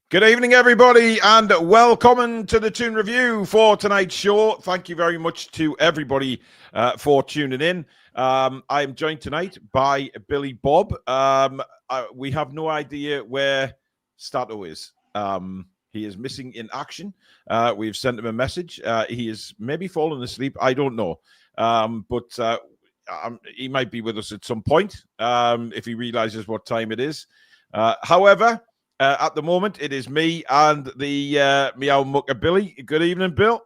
Good evening, everybody, and welcome to the Toon Review for tonight's show. Thank you very much to everybody for tuning in. I am joined tonight by Billy Bob. We have no idea where Stato is. He is missing in action. We've sent him a message. He is maybe fallen asleep. I don't know. But he might be with us at some point if he realizes what time it is. However, at the moment, it is me and the Meow Mucker Billy. Good evening, Bill.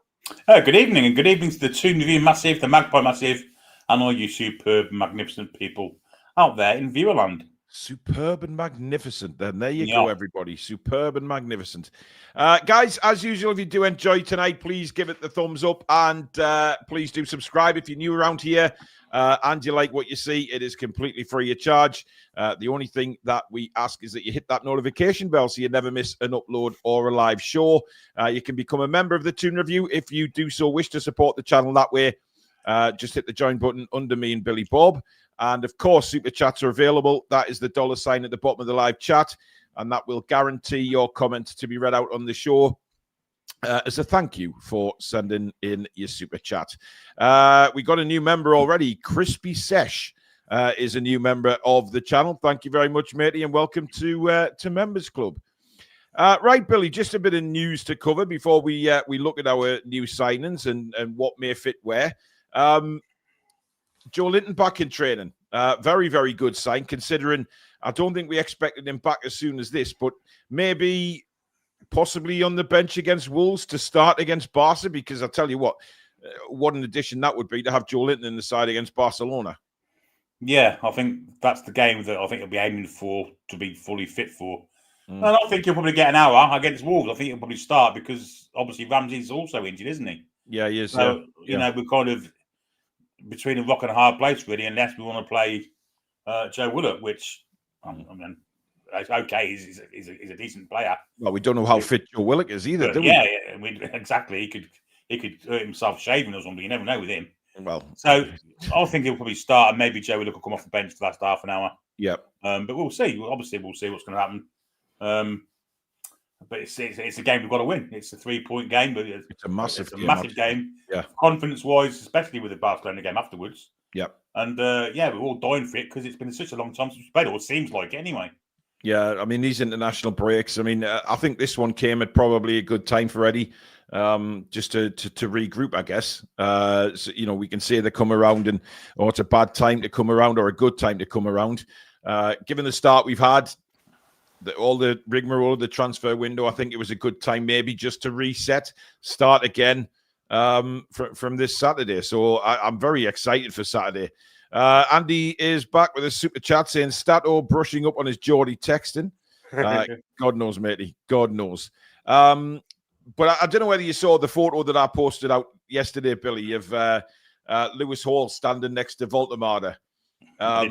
Good evening, and good evening to the Toon Review Massive, the Magpie Massive, and all you superb, magnificent people out there in Viewerland. Superb and magnificent. Then there you go, everybody. Superb and magnificent. Guys, as usual, if you do enjoy tonight, please give it the thumbs up, and please do subscribe if you're new around here. And you like what you see, it is completely free of charge. The only thing that we ask is that you hit that notification bell so you never miss an upload or a live show. You can become a member of the Toon Review if you do so wish to support the channel that way. Just hit the join button under me and Billy Bob. And of course, super chats are available. That is the $sign at the bottom of the live chat. And that will guarantee your comment to be read out on the show. As a thank you for sending in your super chat. We got a new member already. Crispy Sesh is a new member of the channel. Thank you very much, matey, and welcome to Members Club. Right, Billy, just a bit of news to cover before we look at our new signings and what may fit where. Joelinton back in training. Very, very good sign, considering I don't think we expected him back as soon as this, but maybe possibly on the bench against Wolves to start against Barca, because I'll tell you what an addition that would be to have Joelinton in the side against Barcelona. Yeah, I think that's the game that I think he'll be aiming for to be fully fit for. And I think he'll probably get an hour against Wolves. I think he'll probably start because obviously Ramsdale's also injured, isn't he? Yeah, he is. So, you know, we're kind of between a rock and a hard place, really, unless we want to play Joe Willock, which, I mean, it's okay. He's a decent player. Well, we don't know how fit Joe Willock is either, do we? Yeah, exactly. He could hurt himself shaving or something. You never know with him. Well, so I think he'll probably start, and maybe Joe Willock will come off the bench for the last half an hour. Yeah. But we'll see. Obviously, we'll see what's going to happen. But it's a game we've got to win. It's a 3-point game, but it's a massive game. Yeah. Confidence-wise, especially with the Barcelona game afterwards. Yeah. And we're all dying for it because it's been such a long time since we played, or it seems like anyway. Yeah, I mean, these international breaks, I mean, I think this one came at probably a good time for Eddie, just to regroup, I guess. So, you know, we can say they come around or it's a bad time to come around or a good time to come around. Given the start we've had, all the rigmarole of the transfer window, I think it was a good time maybe just to reset, start again from this Saturday. So I'm very excited for Saturday. Andy is back with a super chat saying Stato brushing up on his Geordie texting. God knows, matey. God knows. But I don't know whether you saw the photo that I posted out yesterday, Billy, of Lewis Hall standing next to Woltemade. I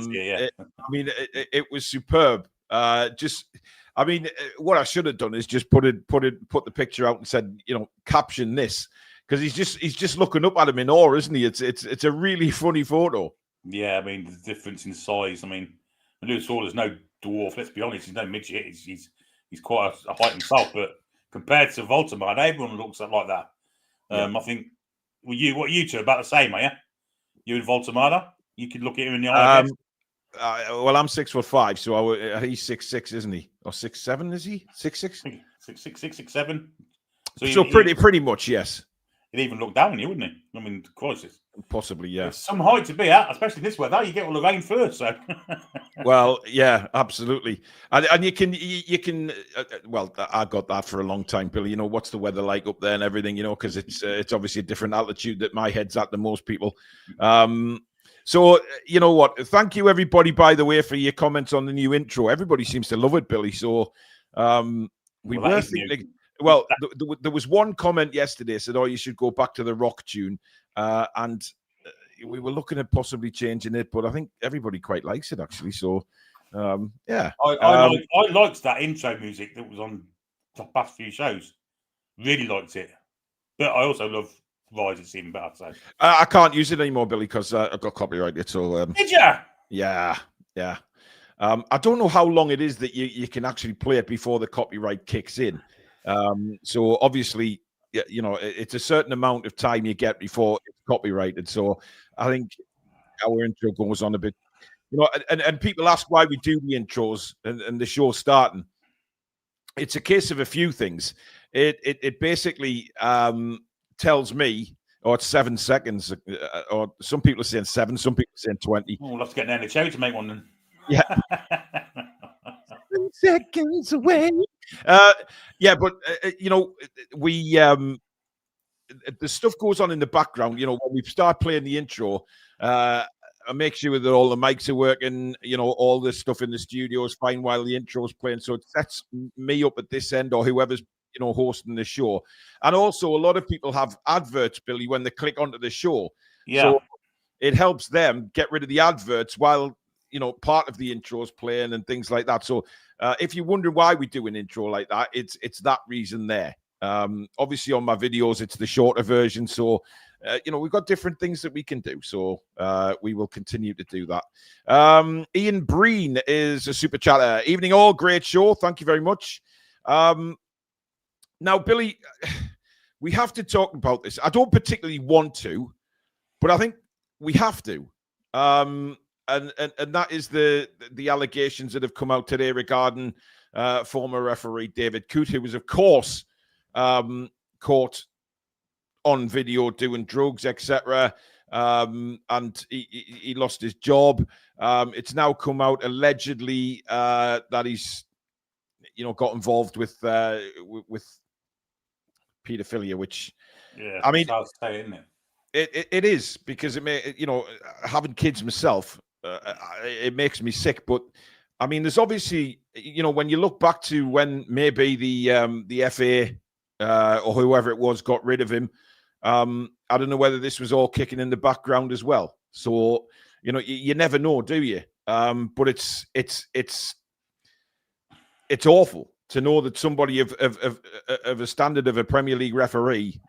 mean, it was superb. What I should have done is just put the picture out and said, you know, caption this, because he's just looking up at him in awe, isn't he? It's a really funny photo. Yeah, I mean, the difference in size. I mean, Lewis Hall is no dwarf. Let's be honest, he's no midget. He's quite a height himself. But compared to Woltemade, everyone looks like that. I think what you two are about the same, are you? You and Woltemade, you could look at him in the eye. Well, I'm 6'5", so he's 6'6", isn't he? Or 6'7", is he? 6'6"? 6'7". So pretty much, yes. He'd even look down on you, wouldn't he? I mean, crisis. Possibly, yeah. There's some height to be at, especially this weather. You get all the rain first, so. Well, yeah, absolutely. And you can. Well, I got that for a long time, Billy. You know, what's the weather like up there and everything? You know, because it's obviously a different altitude that my head's at than most people. So, you know what? Thank you, everybody, by the way, for your comments on the new intro. Everybody seems to love it, Billy. So, we were thinking. Well, there was one comment yesterday said, "Oh, you should go back to the rock tune," and we were looking at possibly changing it, but I think everybody quite likes it actually. So, yeah, I liked that intro music that was on the past few shows. Really liked it, but I also love Rise. It's even better. So I can't use it anymore, Billy, because I've got copyright. So did ya? Yeah. I don't know how long it is that you can actually play it before the copyright kicks in. So obviously, it's a certain amount of time you get before it's copyrighted. So I think our intro goes on a bit, and people ask why we do the intros and the show starting. It's a case of a few things. It basically tells me, or it's 7 seconds, or some people are saying 7, some people are saying 20. Oh, let's get down the cherry to make one then. Yeah. 7 seconds away. But we the stuff goes on in the background. When we start playing the intro, I make sure that all the mics are working. All the stuff in the studio is fine while the intro is playing. So it sets me up at this end, or whoever's hosting the show. And also, a lot of people have adverts, Billy, when they click onto the show. Yeah. So it helps them get rid of the adverts while part of the intro is playing and things like that. So if you wonder why we do an intro like that, it's that reason there. Obviously on my videos, it's the shorter version. So, we've got different things that we can do. So we will continue to do that. Ian Breen is a super chatter. Evening all, great show. Thank you very much. Now, Billy, we have to talk about this. I don't particularly want to, but I think we have to. And that is the allegations that have come out today regarding former referee David Coote, who was, of course, caught on video doing drugs, etc. And he lost his job. It's now come out allegedly that he's, got involved with pedophilia, which, I mean, hard to say, isn't it? It is, because having kids myself, it makes me sick. But I mean, there's obviously, when you look back to when maybe the FA or whoever it was got rid of him, I don't know whether this was all kicking in the background as well. So you never know, do you? But it's awful to know that somebody of a standard of a Premier League referee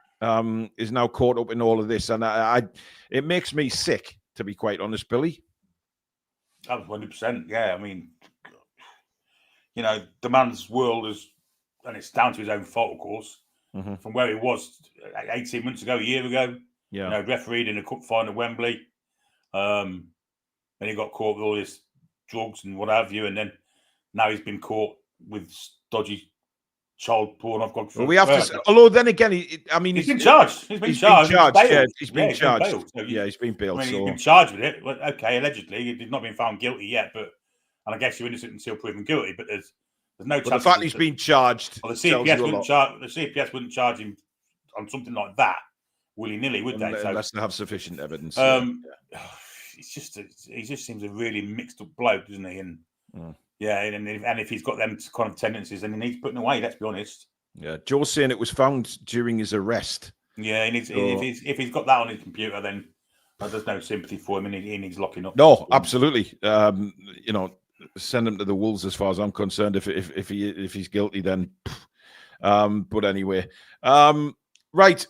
is now caught up in all of this, and it makes me sick, to be quite honest, Billy. 100%. Yeah, I mean, the man's world is, and it's down to his own fault, of course, from where he was 18 months ago, a year ago. Yeah, refereed in a cup final at Wembley. Then he got caught with all this drugs and what have you, and then now he's been caught with dodgy child porn. Well, we have to. Although then again, he's been charged. He's been charged. He's been charged. He's been bailed. He's been charged with it. Well, okay, allegedly, he's not been found guilty yet, and I guess you're innocent until proven guilty. But there's no chance. The fact he's been charged. Well, the CPS wouldn't charge him on something like that willy nilly, would they? Unless they have sufficient evidence. He just seems a really mixed up bloke, doesn't he? And and if he's got them kind of tendencies, then he needs putting away. Let's be honest. Yeah, Joe's saying it was found during his arrest. Yeah, if he's got that on his computer, then there's no sympathy for him, and he needs locking up. No, absolutely. Send him to the wolves, as far as I'm concerned. If he's guilty, then. But anyway, right.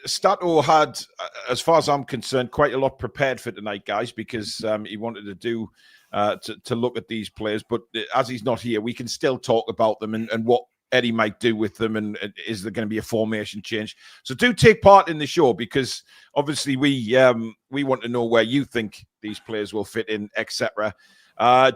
Stato had, as far as I'm concerned, quite a lot prepared for tonight, guys, because he wanted to do. To look at these players, but as he's not here, we can still talk about them and what Eddie might do with them, and is there going to be a formation change? So do take part in the show, because obviously we want to know where you think these players will fit in, etc.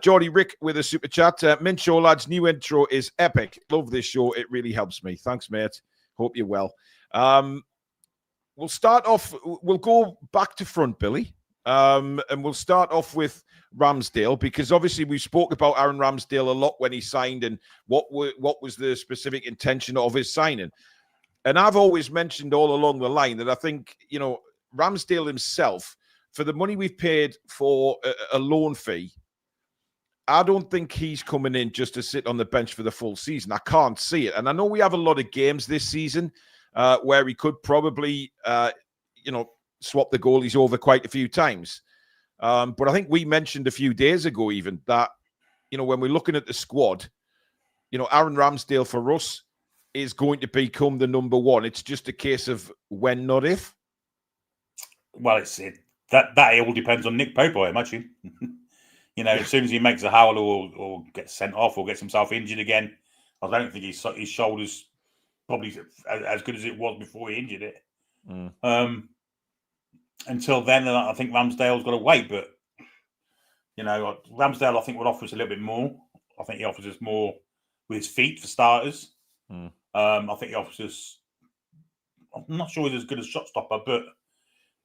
Geordie Rick with a super chat. Mint show, lads. New intro is epic. Love this show. It really helps me. Thanks, mate. Hope you're well. We'll start off. We'll go back to front, Billy. And we'll start off with Ramsdale, because obviously we spoke about Aaron Ramsdale a lot when he signed, and what was the specific intention of his signing. And I've always mentioned all along the line that I think, Ramsdale himself, for the money we've paid for a loan fee, I don't think he's coming in just to sit on the bench for the full season. I can't see it. And I know we have a lot of games this season where he could probably, swap the goalies over quite a few times. But I think we mentioned a few days ago even that, when we're looking at the squad, Aaron Ramsdale for us is going to become the number one. It's just a case of when, not if. Well, that all depends on Nick Pope, I imagine. You know, as soon as he makes a howl or gets sent off or gets himself injured again, I don't think his shoulder's probably as good as it was before he injured it. Until then, I think Ramsdale's got to wait. But, you know, Ramsdale, I think, would offer us a little bit more. I think he offers us more with his feet, for starters. I think he offers us... I'm not sure he's as good as shot stopper, but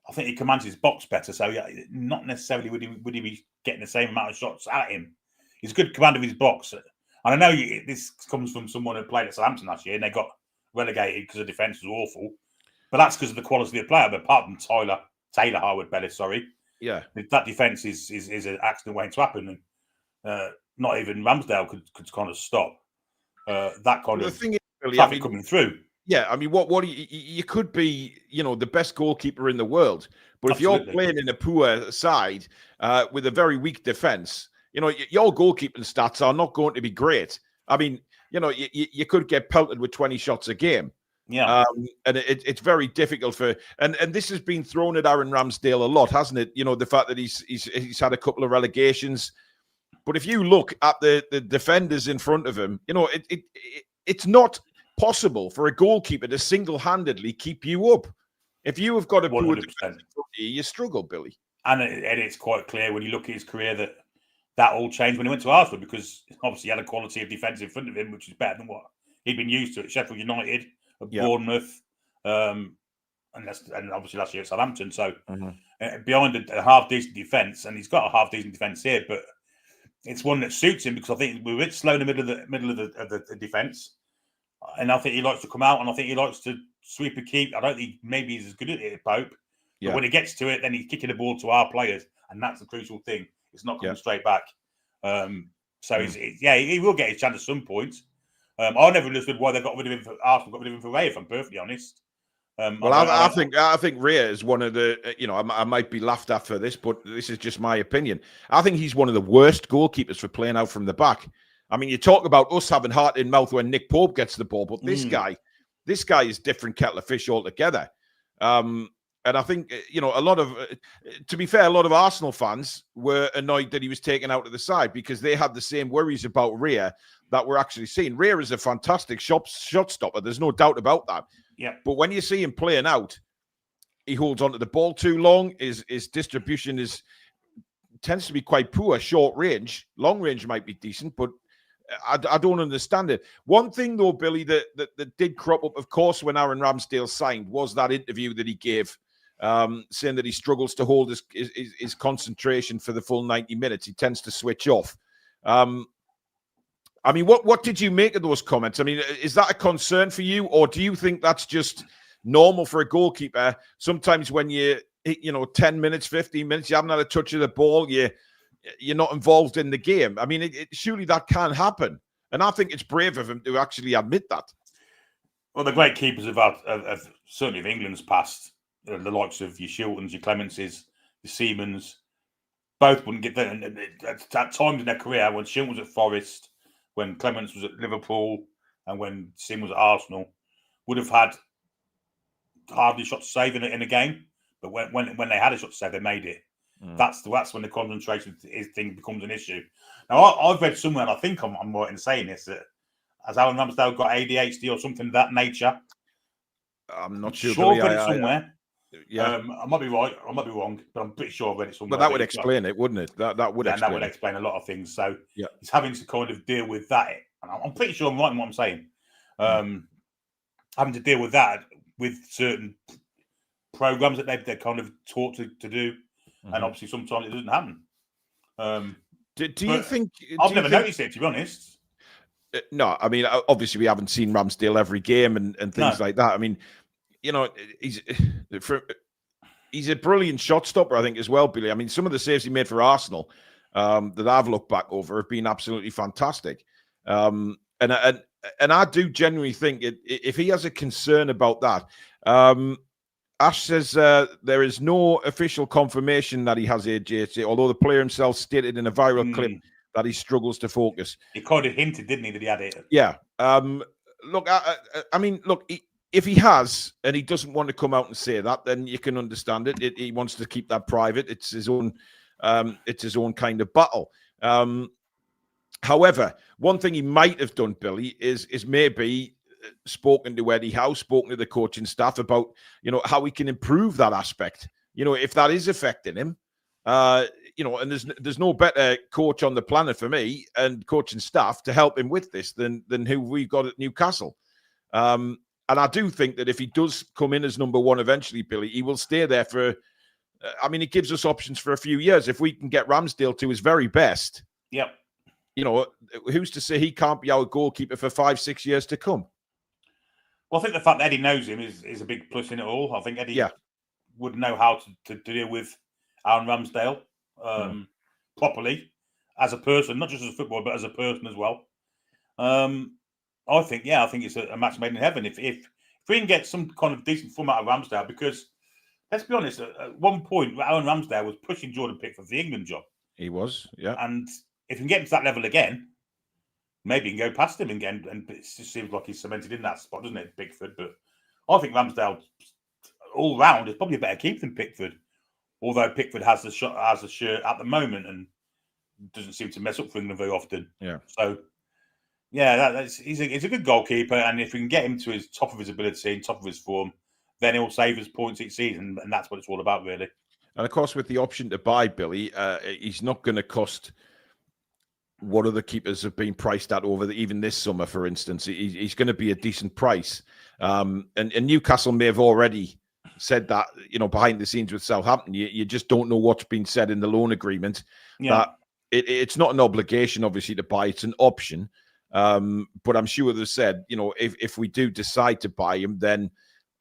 I think he commands his box better. So, yeah, not necessarily would he be getting the same amount of shots at him. He's a good commander of his box. And I know this comes from someone who played at Southampton last year and they got relegated because the defence was awful. But that's because of the quality of the player. But apart from Taylor Harwood-Bellis, yeah, that defence is an accident waiting to happen, and not even Ramsdale could kind of stop that kind of thing traffic coming through. Yeah, I mean, what you could be, you know, the best goalkeeper in the world, but if you're playing in a poor side with a very weak defence, you know, your goalkeeping stats are not going to be great. I mean, you know, you could get pelted with 20 shots a game. Yeah, and it's very difficult for, and this has been thrown at Aaron Ramsdale a lot, hasn't it? You know, the fact that he's had a couple of relegations, but if you look at the defenders in front of him, you know, it's not possible for a goalkeeper to single-handedly keep you up. If you have got a poor defense, you struggle, Billy. And it's quite clear when you look at his career that all changed when he went to Arsenal, because obviously he had a quality of defence in front of him which is better than what he'd been used to at Sheffield United, at Bournemouth, and obviously last year at Southampton. So behind a half-decent defence, and he's got a half-decent defence here, but it's one that suits him because I think we're a bit slow in the middle of the defence. And I think he likes to come out, and I think he likes to sweep a keep. I don't think maybe he's as good at it at Pope. But when he gets to it, then he's kicking the ball to our players. And that's the crucial thing. It's not coming straight back. He will get his chance at some point. I never understood why they got rid of him for Arsenal, got rid of him for Ray, if I'm perfectly honest. I think Ray is one of the, you know, I might be laughed at for this, but this is just my opinion. I think he's one of the worst goalkeepers for playing out from the back. I mean, you talk about us having heart in mouth when Nick Pope gets the ball, but this guy is different kettle of fish altogether. And I think, you know, to be fair, a lot of Arsenal fans were annoyed that he was taken out of the side because they had the same worries about Rhea that we're actually seeing. Rhea is a fantastic shot stopper. There's no doubt about that. Yeah. But when you see him playing out, he holds onto the ball too long. His distribution tends to be quite poor. Short range, long range might be decent, but I don't understand it. One thing, though, Billy, that did crop up, of course, when Aaron Ramsdale signed was that interview that he gave, saying that he struggles to hold his concentration for the full 90 minutes. He tends to switch off. I mean, what did you make of those comments? I mean, is that a concern for you, or do you think that's just normal for a goalkeeper? Sometimes when you 10 minutes, 15 minutes, you haven't had a touch of the ball, you're not involved in the game. I mean, surely that can happen. And I think it's brave of him to actually admit that. Well, the great keepers of certainly of England's past, the likes of your Shiltons, your Clemences, your Seamans, both wouldn't get there. At times in their career, when Shilton was at Forest, when Clements was at Liverpool, and when Seaman was at Arsenal, would have had hardly shot to save in a game. But when they had a shot to save, they made it. That's when the concentration thing becomes an issue. Now, I've read somewhere, and I think I'm right in saying this, that has Aaron Ramsdale got ADHD or something of that nature? I'm not sure. I've read it somewhere. I might be right, I might be wrong, but I'm pretty sure I've read it somewhere. But that would explain it, wouldn't it? That would explain a lot of things. So he's having to kind of deal with that. And I'm pretty sure I'm right in what I'm saying. Having to deal with that with certain programs that they're kind of taught to do. And obviously sometimes it doesn't happen. Do you think... I've never noticed it, to be honest. No, I mean, obviously we haven't seen Ramsdale every game and things like that. I mean, you know, he's a brilliant shot stopper, I think, as well, Billy. I mean, some of the saves he made for Arsenal that I've looked back over have been absolutely fantastic. And I do genuinely think if he has a concern about that... Ash says there is no official confirmation that he has ADHD, although the player himself stated in a viral clip that he struggles to focus. He kind of hinted, didn't he, that he had it? Yeah. Look, I mean, if he has and he doesn't want to come out and say that, then you can understand it. He wants to keep that private. It's his own it's his own kind of battle. However, one thing he might have done, Billy, is maybe spoken to Eddie Howe, spoken to the coaching staff about, how he can improve that aspect. If that is affecting him, and there's no better coach on the planet for me and coaching staff to help him with this than who we've got at Newcastle. And I do think that if he does come in as number one eventually, Billy, he will stay there for, it gives us options for a few years. If we can get Ramsdale to his very best, yep. Who's to say he can't be our goalkeeper for 5-6 years to come? Well, I think the fact that Eddie knows him is a big plus in it all. I think Eddie would know how to deal with Aaron Ramsdale properly as a person, not just as a footballer, but as a person as well. I think it's a match made in heaven. If we can get some kind of decent form out of Ramsdale, because let's be honest, at one point, Aaron Ramsdale was pushing Jordan Pickford for the England job. He was, yeah. And if we can get him to that level again, maybe he can go past him again. And it just seems like he's cemented in that spot, doesn't it, Pickford? But I think Ramsdale, all round, is probably a better keeper than Pickford. Although Pickford has the shirt at the moment and doesn't seem to mess up for England very often. Yeah. So, yeah, he's a good goalkeeper. And if we can get him to his top of his ability and top of his form, then he'll save us points each season. And that's what it's all about, really. And, of course, with the option to buy, Billy, he's not going to cost what other keepers have been priced at even this summer, for instance. He's going to be a decent price. And Newcastle may have already said that, behind the scenes with Southampton. You just don't know what's been said in the loan agreement. Yeah. That it's not an obligation, obviously, to buy. It's an option. But I'm sure they've said, if we do decide to buy him, then,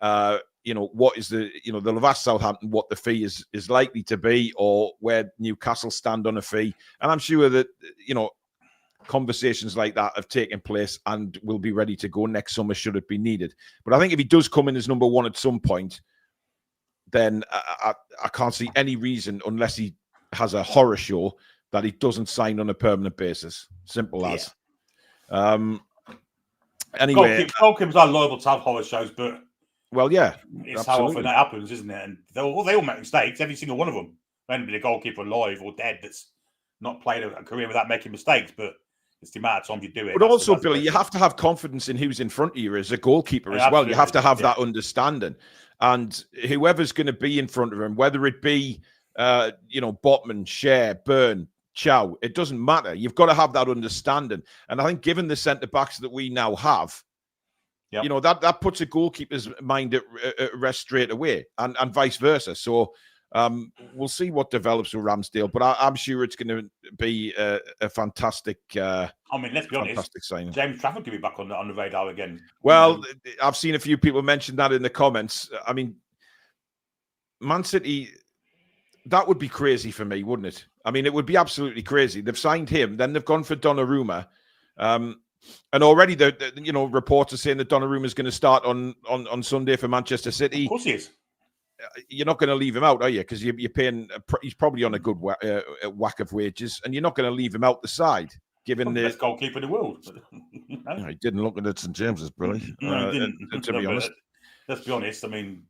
what is they'll have asked Southampton what the fee is likely to be, or where Newcastle stand on a fee. And I'm sure that, conversations like that have taken place and will be ready to go next summer should it be needed. But I think if he does come in as number one at some point, then I can't see any reason, unless he has a horror show, that he doesn't sign on a permanent basis. Simple as. Anyway, goalkeepers are liable to have horror shows, but well, yeah, it's how often that happens, isn't it? And they all make mistakes. Every single one of them. There ain't been a goalkeeper alive or dead that's not played a career without making mistakes, but it's the amount of time you do it. But also, Billy, you have to have confidence in who's in front of you as a goalkeeper as well. You have to have that understanding. And whoever's going to be in front of him, whether it be, Botman, Cher, Byrne, Chow, it doesn't matter. You've got to have that understanding. And I think given the centre-backs that we now have, that puts a goalkeeper's mind at rest straight away, and vice versa. So we'll see what develops with Ramsdale, but I'm sure it's going to be a fantastic. Let's be honest. Signing. James Trafford could be back on the radar again. Well, I've seen a few people mention that in the comments. I mean, Man City, that would be crazy for me, wouldn't it? I mean, it would be absolutely crazy. They've signed him, then they've gone for Donnarumma. And already, the reports are saying that Donnarumma is going to start on Sunday for Manchester City. Of course he is. You're not going to leave him out, are you? Because you're paying. He's probably on a good whack of wages, and you're not going to leave him out the side. Given the best goalkeeper in the world. He didn't look at St James's, Billy. No, he didn't. To be honest, let's be honest. I mean,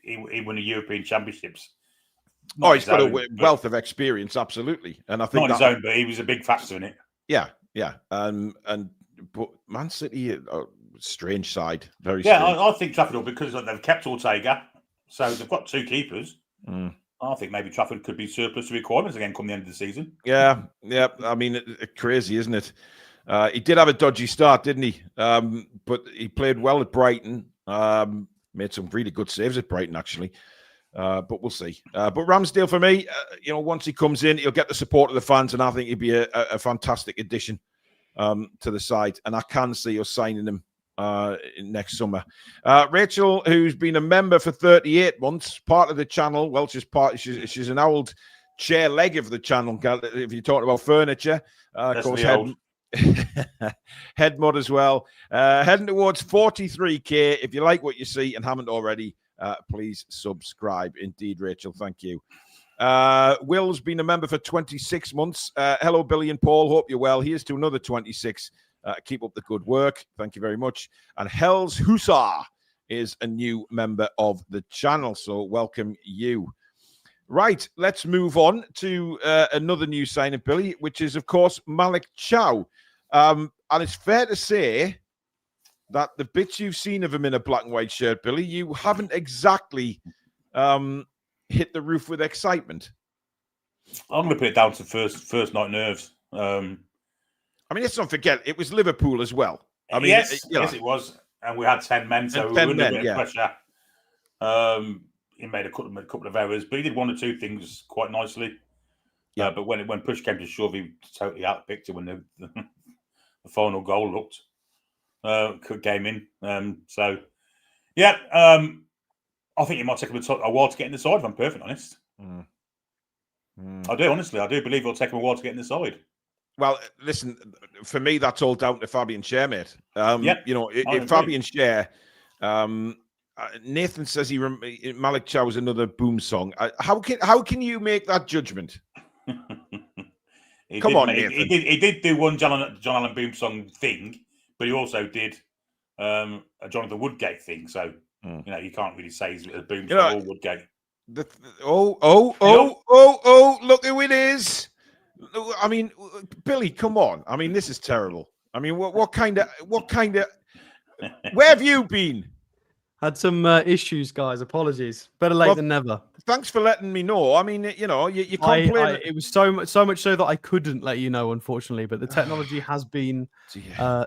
he won the European Championships. He's got a wealth of experience, absolutely, and I think not his own, but he was a big factor in it. Yeah. But Man City, strange side, very. Yeah, strange. I think Trafford will, because they've kept Ortega, so they've got two keepers. I think maybe Trafford could be surplus to requirements again come the end of the season. Yeah. I mean, crazy, isn't it? He did have a dodgy start, didn't he? But he played well at Brighton. Made some really good saves at Brighton, actually. But we'll see. But Ramsdale, for me, once he comes in, he'll get the support of the fans, and I think he'd be a fantastic addition to the side. And I can see us signing him next summer. Rachel, who's been a member for 38 months, part of the channel. Well, she's an old chair leg of the channel, if you're talking about furniture. Of course, head mod as well. Heading towards 43k. If you like what you see and haven't already, please subscribe. Indeed, Rachel, thank you. Will's been a member for 26 months. Hello, Billy and Paul. Hope you're well. Here's to another 26. Keep up the good work. Thank you very much. And Hell's Hussar is a new member of the channel, so welcome you. Right, let's move on to another new signing, Billy, which is, of course, Malik Chow. And it's fair to say that the bits you've seen of him in a black and white shirt, Billy, you haven't exactly hit the roof with excitement. I'm going to put it down to first night nerves. I mean, let's not forget, it was Liverpool as well. I mean, yes, it was. And we had 10 men, so we were under a bit of pressure. He made a couple of errors, but he did one or two things quite nicely. Yeah. But when push came to shove, he totally outpicked it when the final goal looked game in. So, yeah, I think it might take him a while to get in the side, if I'm perfectly honest. I do, honestly. I do believe it'll take him a while to get in the side. Well, listen, for me, that's all down to Fabian Schär, mate. You know, if Fabian Schär... Nathan says Malik Chow is another boom song. How can you make that judgment? Come on, Nathan. He did do one John Allen boom song thing, but he also did a Jonathan Woodgate thing. So you know you can't really say he's a boom song or Woodgate. Look who it is. I mean, Billy, come on. I mean, this is terrible. I mean, what kind of where have you been? Had some issues, guys. Apologies. Better late than never. Thanks for letting me know. I mean, you know, you complain. It was so much so that I couldn't let you know, unfortunately. But the technology has been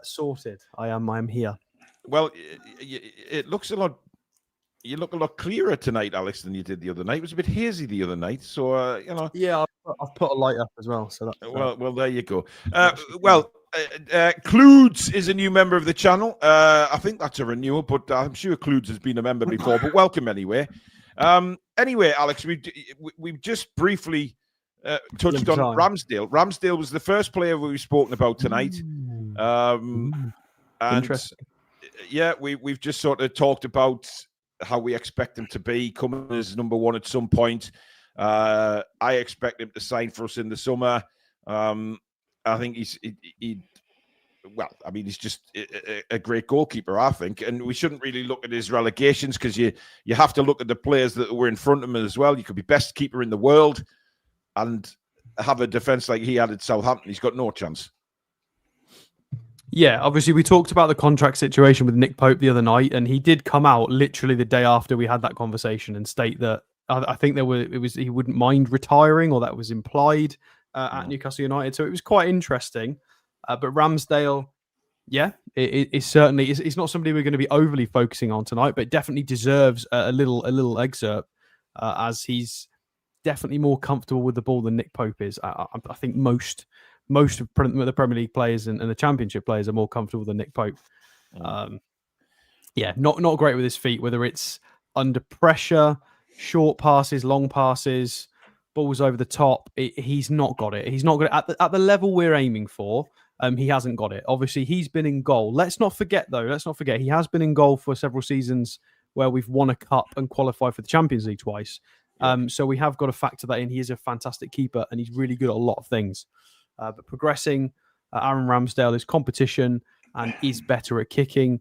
sorted. I am here. Well, it looks a lot. You look a lot clearer tonight, Alex, than you did the other night. It was a bit hazy the other night, so you know. Yeah, I've put a light up as well. So that's, well, there you go. Cludes is a new member of the channel. I think that's a renewal, but I'm sure Cludes has been a member before. But welcome anyway. Anyway, Alex, we've just briefly touched on Ramsdale. Ramsdale was the first player we've spoken about tonight. And interesting. Yeah, we've just sort of talked about how we expect him to be coming as number one at some point. I expect him to sign for us in the summer. I think he's just a great goalkeeper, I think. And we shouldn't really look at his relegations because you have to look at the players that were in front of him as well. You could be best keeper in the world and have a defence like he had at Southampton. He's got no chance. Yeah, obviously we talked about the contract situation with Nick Pope the other night, and he did come out literally the day after we had that conversation and state that I think he wouldn't mind retiring, or that was implied at Newcastle United. So it was quite interesting. But Ramsdale, yeah, it's certainly it's not somebody we're going to be overly focusing on tonight, but it definitely deserves a little excerpt as he's definitely more comfortable with the ball than Nick Pope is. I think most of the Premier League players and the Championship players are more comfortable than Nick Pope. Yeah, not great with his feet, whether it's under pressure, short passes, long passes, balls over the top. He's not got it. He's not got it at the level we're aiming for. He hasn't got it. Obviously, he's been in goal. Let's not forget, he has been in goal for several seasons where we've won a cup and qualified for the Champions League twice. So we have got to factor that in. He is a fantastic keeper and he's really good at a lot of things. But progressing, Aaron Ramsdale is competition and is better at kicking.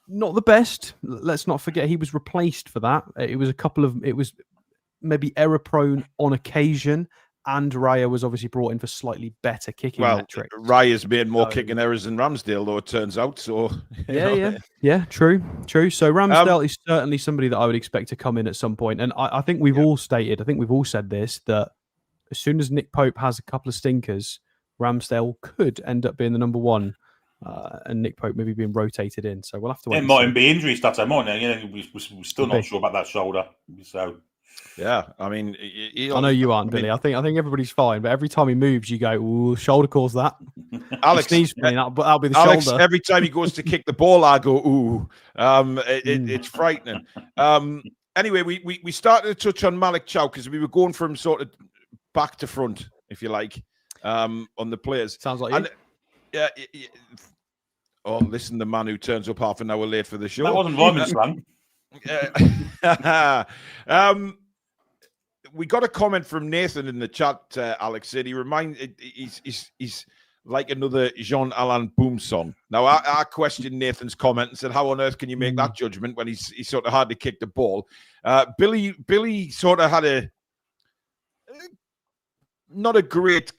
Not the best. Let's not forget he was replaced for that. It was maybe error prone on occasion. And Raya was obviously brought in for slightly better kicking metrics. Raya's made more kicking errors than Ramsdale, though, it turns out. So yeah, true. So Ramsdale is certainly somebody that I would expect to come in at some point. And I think we've all said this, that as soon as Nick Pope has a couple of stinkers, Ramsdale could end up being the number one, and Nick Pope maybe being rotated in. So we'll have to wait. It mightn't be injury stats, we're still not sure about that shoulder. So. Yeah, I mean, I know you aren't, Billy. I think everybody's fine, but every time he moves, you go, "Ooh, shoulder caused that." Alex, that'll be the Alex, shoulder. Every time he goes to kick the ball, I go, "Ooh," it's frightening. Anyway, we started to touch on Malik Chow because we were going from sort of back to front, if you like, on the players. Sounds like you. Oh, listen, the man who turns up half an hour late for the show. That wasn't Ryman's man. We got a comment from Nathan in the chat. Alex said he's like another Jean-Alain Boum song. Now I questioned Nathan's comment and said, how on earth can you make that judgment when he sort of hardly kicked the ball? Billy sort of had not a great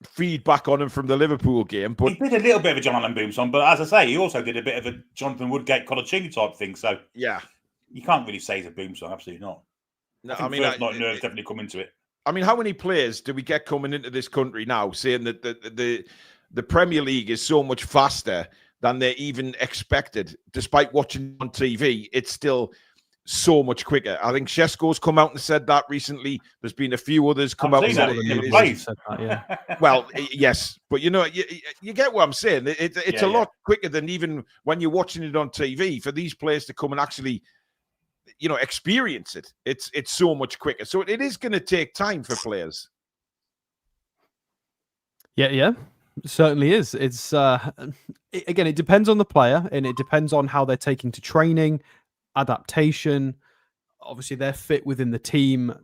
feedback on him from the Liverpool game, but he did a little bit of a John Allen Boomsong, but as I say, he also did a bit of a Jonathan Woodgate Colaccini type thing. So yeah, you can't really say he's a Boomsong. Absolutely not. no, I think first night nerves definitely come into it. I mean, how many players do we get coming into this country now saying that the Premier League is so much faster than they even expected? Despite watching on TV, it's still so much quicker. I think Shesko's come out and said that recently. There's been a few others come out and said it. Well, yes, but you get what I'm saying. It's a lot quicker than even when you're watching it on TV for these players to come and actually, experience it. It's so much quicker. So it is going to take time for players. Yeah. It certainly is. It's again, it depends on the player and it depends on how they're taking to training, adaptation. Obviously, they're fit within the team,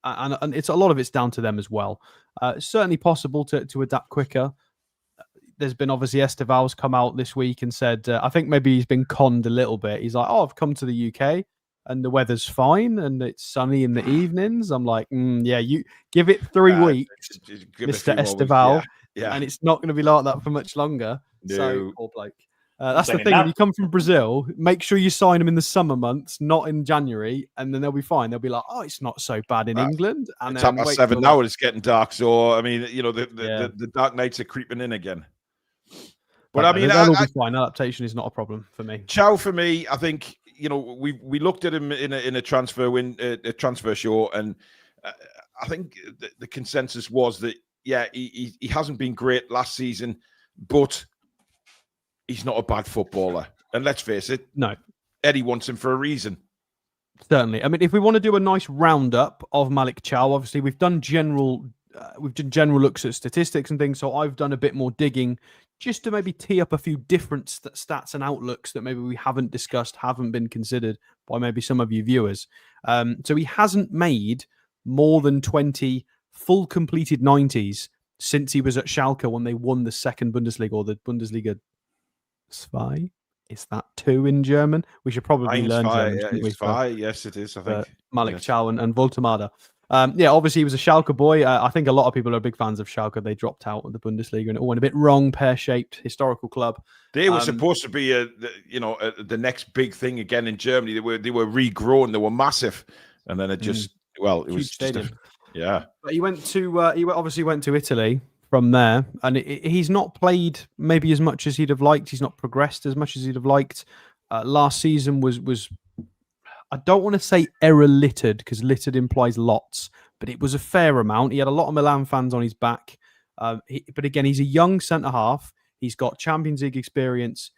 and it's a lot of it's down to them as well. It's certainly possible to adapt quicker. There's been obviously Esteval's come out this week and said, I think maybe he's been conned a little bit. He's like, I've come to the UK and the weather's fine and it's sunny in the evenings. I'm like, yeah, you give it 3 weeks, Mr. Esteval, and it's not going to be like that for much longer. No. So, poor bloke. That's the thing. When you come from Brazil, make sure you sign them in the summer months, not in January, and then they'll be fine. They'll be like, "Oh, it's not so bad in England." And it's 7 now. It's getting dark, so I mean, the dark nights are creeping in again. But I mean, that'll be fine. Adaptation is not a problem for me. Chow for me, I think we looked at him in a transfer show, and I think the consensus was that he hasn't been great last season, but he's not a bad footballer. And let's face it, no, Eddie wants him for a reason. Certainly. I mean, if we want to do a nice roundup of Malik Chow, obviously we've done general looks at statistics and things. So I've done a bit more digging just to maybe tee up a few different stats and outlooks that maybe we haven't discussed, haven't been considered by maybe some of you viewers. So he hasn't made more than 20 full completed 90s since he was at Schalke when they won the second Bundesliga, or the Bundesliga 2. Is that 2 in German? We should probably learn German. It's 2. Yes, it is, I think. Malik Chow and Woltemade. Obviously he was a Schalke boy. I think a lot of people are big fans of Schalke. They dropped out of the Bundesliga and it all went a bit wrong, pear-shaped, historical club. They were supposed to be the next big thing again in Germany. They were regrown. They were massive. And then it just, it was just But he went to Italy from there, and he's not played maybe as much as he'd have liked. He's not progressed as much as he'd have liked. Last season was I don't want to say error littered, because littered implies lots, but it was a fair amount. He had a lot of Milan fans on his back. But again, he's a young centre half. He's got Champions League experience,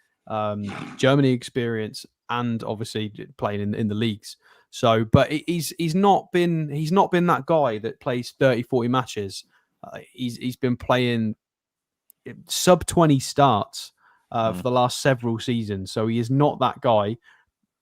Germany experience, and obviously playing in the leagues. So, but he's not been that guy that plays 30, 40 matches. He's been playing sub 20 starts for the last several seasons. So he is not that guy.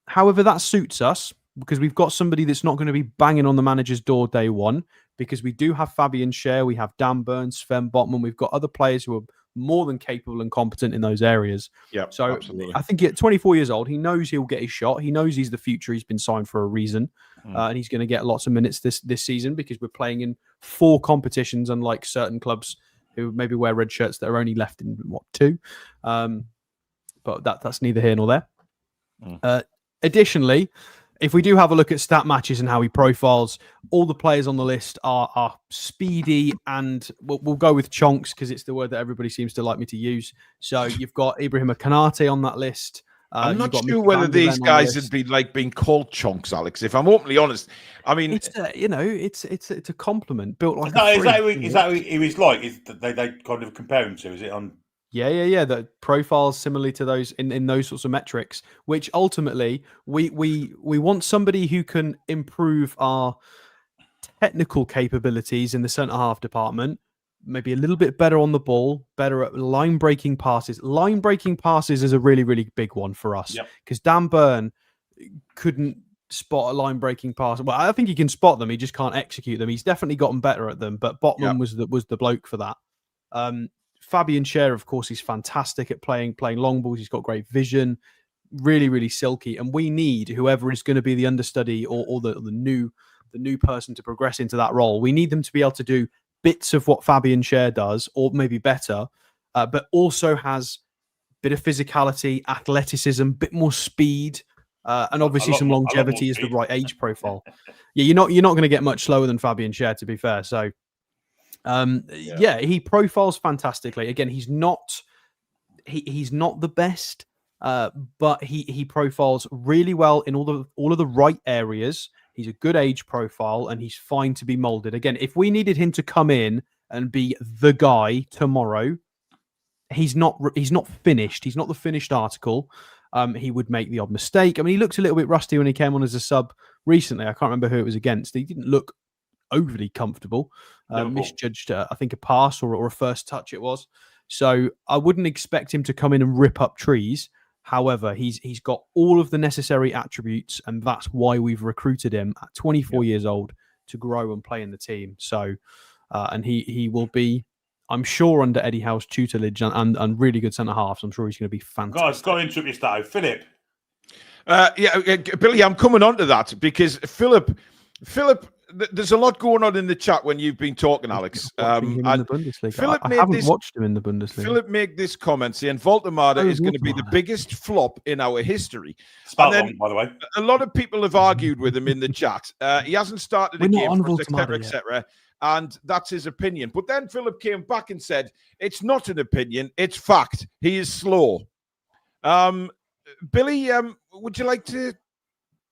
However, that suits us because we've got somebody that's not going to be banging on the manager's door day one, because we do have Fabian Schär, we have Dan Burns, Sven Botman. We've got other players who are more than capable and competent in those areas. Yeah, so absolutely. I think at 24 years old, he knows he'll get his shot. He knows he's the future. He's been signed for a reason, and he's going to get lots of minutes this season because we're playing in 4 competitions, unlike certain clubs who maybe wear red shirts that are only left in 2. But that's neither here nor there. Additionally, if we do have a look at stat matches and how he profiles, all the players on the list are speedy, and we'll go with chonks because it's the word that everybody seems to like me to use. So you've got Ibrahim Konate on that list. I'm not sure whether these guys would be being called chonks, Alex. If I'm openly honest, I mean, it's a compliment built like. Is that who he was like? Is they kind of compare him to? Is it on? Yeah. The profiles similarly to those in those sorts of metrics, which ultimately we want somebody who can improve our technical capabilities in the centre half department, maybe a little bit better on the ball, better at line breaking passes. Line breaking passes is a really, really big one for us because Dan Burn couldn't spot a line breaking pass. Well, I think he can spot them. He just can't execute them. He's definitely gotten better at them, but Botman was the bloke for that. Fabian Schär, of course, he's fantastic at playing long balls. He's got great vision, really, really silky. And we need whoever is going to be the understudy or the new person to progress into that role. We need them to be able to do bits of what Fabian Schär does, or maybe better, but also has a bit of physicality, athleticism, a bit more speed, and obviously some longevity is the right age profile. Yeah, you're not going to get much slower than Fabian Schär, to be fair. So, yeah, he profiles fantastically. Again, he's not the best, but he profiles really well in all of the right areas. He's a good age profile, and he's fine to be molded. Again, if we needed him to come in and be the guy tomorrow, he's not finished. He's not the finished article. He would make the odd mistake. I mean, he looked a little bit rusty when he came on as a sub recently. I can't remember who it was against. He didn't look overly comfortable. Misjudged, I think, a pass or a first touch it was. So I wouldn't expect him to come in and rip up trees. However, he's got all of the necessary attributes, and that's why we've recruited him at 24 years old to grow and play in the team. So, and he will be, I'm sure, under Eddie Howe's tutelage and really good centre halves. I'm sure he's going to be fantastic. Guys, got into this though, Philip. Billy, I'm coming on to that because Philip, there's a lot going on in the chat when you've been talking, Alex. In the Bundesliga. I haven't watched him in the Bundesliga. Philip made this comment saying Woltemade is going to be the biggest flop in our history. Spelled wrong, by the way. A lot of people have argued with him in the chat. He hasn't started a game for us, etc. And that's his opinion. But then Philip came back and said, it's not an opinion, it's fact. He is slow. Billy, would you like to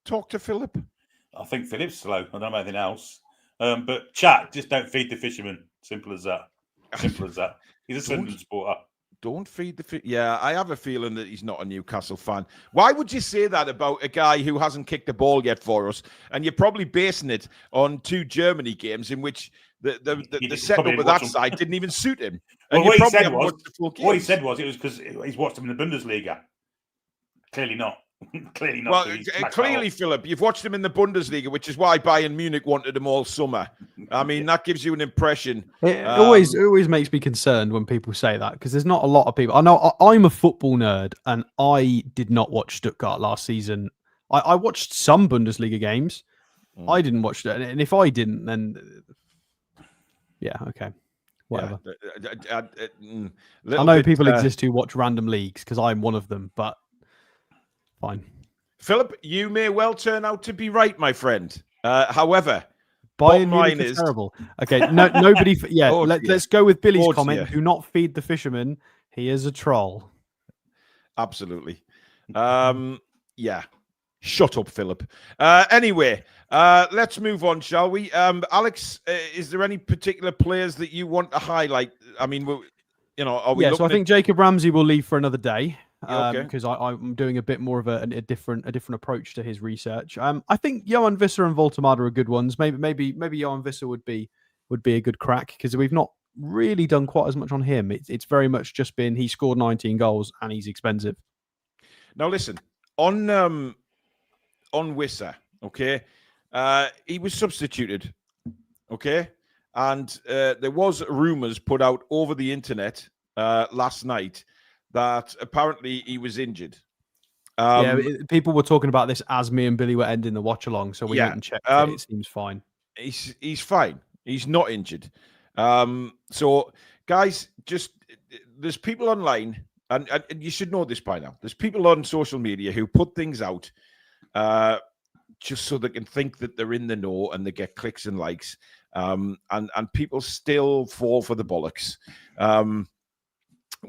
talk to Philip? I think Philip's slow. I don't know anything else. But chat, just don't feed the fisherman. Simple as that. Simple as that. He's a Sunderland supporter. Don't feed the fish. Yeah, I have a feeling that he's not a Newcastle fan. Why would you say that about a guy who hasn't kicked the ball yet for us? And you're probably basing it on 2 Germany games in which the setup of that side didn't even suit him. Well, what he said was it was because he's watched him in the Bundesliga. Clearly not. Clearly not. Well, clearly, Philip, you've watched him in the Bundesliga, which is why Bayern Munich wanted him all summer. I mean, that gives you an impression. It always makes me concerned when people say that, because there's not a lot of people. I know I'm a football nerd, and I did not watch Stuttgart last season. I watched some Bundesliga games. I didn't watch it, and if I didn't, then yeah, okay, whatever. I know people exist who watch random leagues because I'm one of them, but. Fine. Philip, you may well turn out to be right, my friend. However, Bayern Munich is terrible. Okay, nobody. Yeah, let's go with Billy's comment. Do not feed the fisherman. He is a troll. Absolutely. Yeah. Shut up, Philip. Anyway, let's move on, shall we? Alex, is there any particular players that you want to highlight? I mean, are we? Yeah, so I think Jacob Ramsey will leave for another day. Okay. Because I'm doing a bit more of a different approach to his research. I think Yoane Wissa and Woltemade are good ones. Maybe Yoane Wissa would be a good crack, because we've not really done quite as much on him. It's very much just been he scored 19 goals and he's expensive. Now listen, on Wissa, okay, he was substituted, okay, and there was rumours put out over the internet last night that apparently he was injured. People were talking about this as me and Billy were ending the watch along, so we went and checked it. It seems fine. He's fine. He's not injured. So, guys, just there's people online, and you should know this by now. There's people on social media who put things out just so they can think that they're in the know and they get clicks and likes. And people still fall for the bollocks.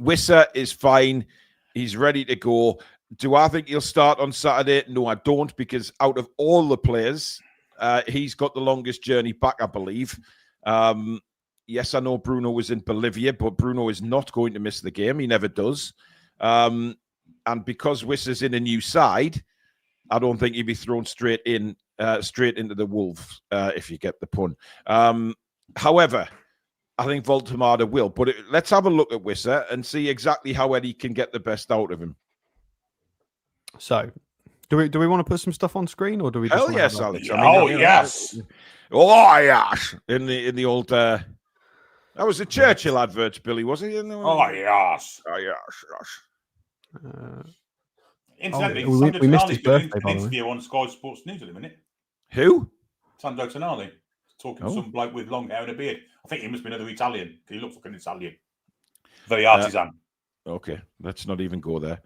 Wissa is fine. He's ready to go. Do I think he'll start on Saturday? No, I don't, because out of all the players, he's got the longest journey back, I believe. Yes, I know Bruno was in Bolivia, but Bruno is not going to miss the game. He never does. And because Wissa's in a new side, I don't think he'd be thrown straight into the Wolves, if you get the pun. However, I think Woltemade will. But let's have a look at Wissa and see exactly how Eddie can get the best out of him. So, do we want to put some stuff on screen, or do we? Hell yes, Alex. Yes. Oh yes. In the old. That was a Churchill advert, Billy, was it? Oh yes. Oh yes. Incidentally, we missed his birthday, by the way. Interview on Sky Sports News at the minute. Who? Sandro Tonali, talking to some bloke with long hair and a beard. I think he must be another Italian because he looks like an Italian. Very artisan. Okay, let's not even go there.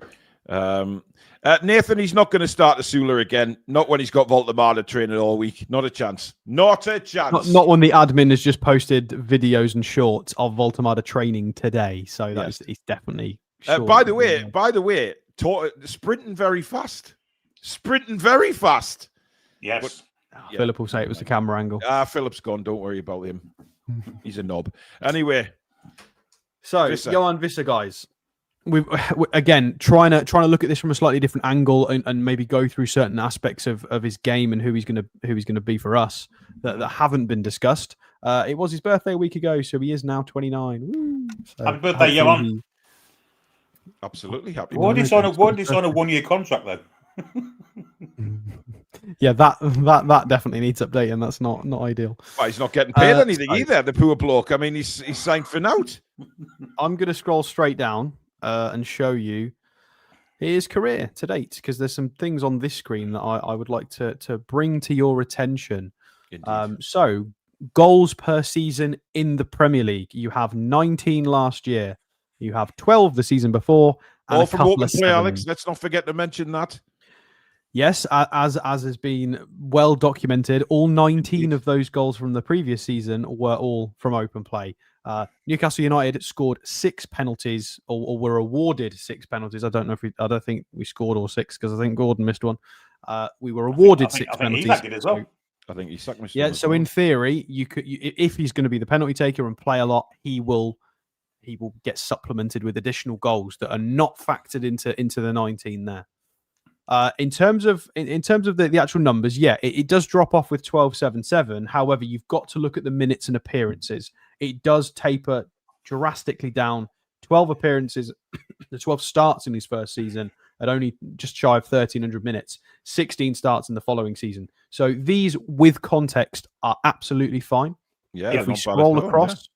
Nathan, he's not going to start the Sula again. Not when he's got Woltemade training all week. Not a chance. Not a chance. Not when the admin has just posted videos and shorts of Woltemade training today. So that's it's definitely. By the way, sprinting very fast. Yes. Yeah. Philip will say it was the camera angle. Philip's gone. Don't worry about him. He's a knob. Anyway. So, Yoane Wissa, guys. We again trying to look at this from a slightly different angle and maybe go through certain aspects of his game and who he's gonna be for us that haven't been discussed. It was his birthday a week ago, so he is now 29. Woo. So happy birthday, Yoane! Absolutely happy. Why did he sign a 1-year contract though? Yeah, that definitely needs updating. That's not ideal. Well, he's not getting paid anything either. The poor bloke. I mean, he's signed for nout. I'm gonna scroll straight down. And show you his career to date because there's some things on this screen that I would like to bring to your attention. So goals per season in the Premier League, you have 19 last year, you have 12 the season before, and all from open play, Alex. Let's not forget to mention that. Yes, as has been well documented, all 19 of those goals from the previous season were all from open play. Newcastle United scored 6 penalties, or were awarded 6 penalties. I don't think we scored all 6 because I think Gordon missed one. We were awarded 6 penalties. I think Isak as well. I think Isak missed. Yeah, so in theory, if he's going to be the penalty taker and play a lot, he will get supplemented with additional goals that are not factored into the 19 there. In terms of the actual numbers, yeah, it does drop off with 12-7-7. However, you've got to look at the minutes and appearances. It does taper drastically down. 12 appearances, the 12 starts in his first season at only just shy of 1,300 minutes. 16 starts in the following season. So these, with context, are absolutely fine. Yeah. If we scroll across,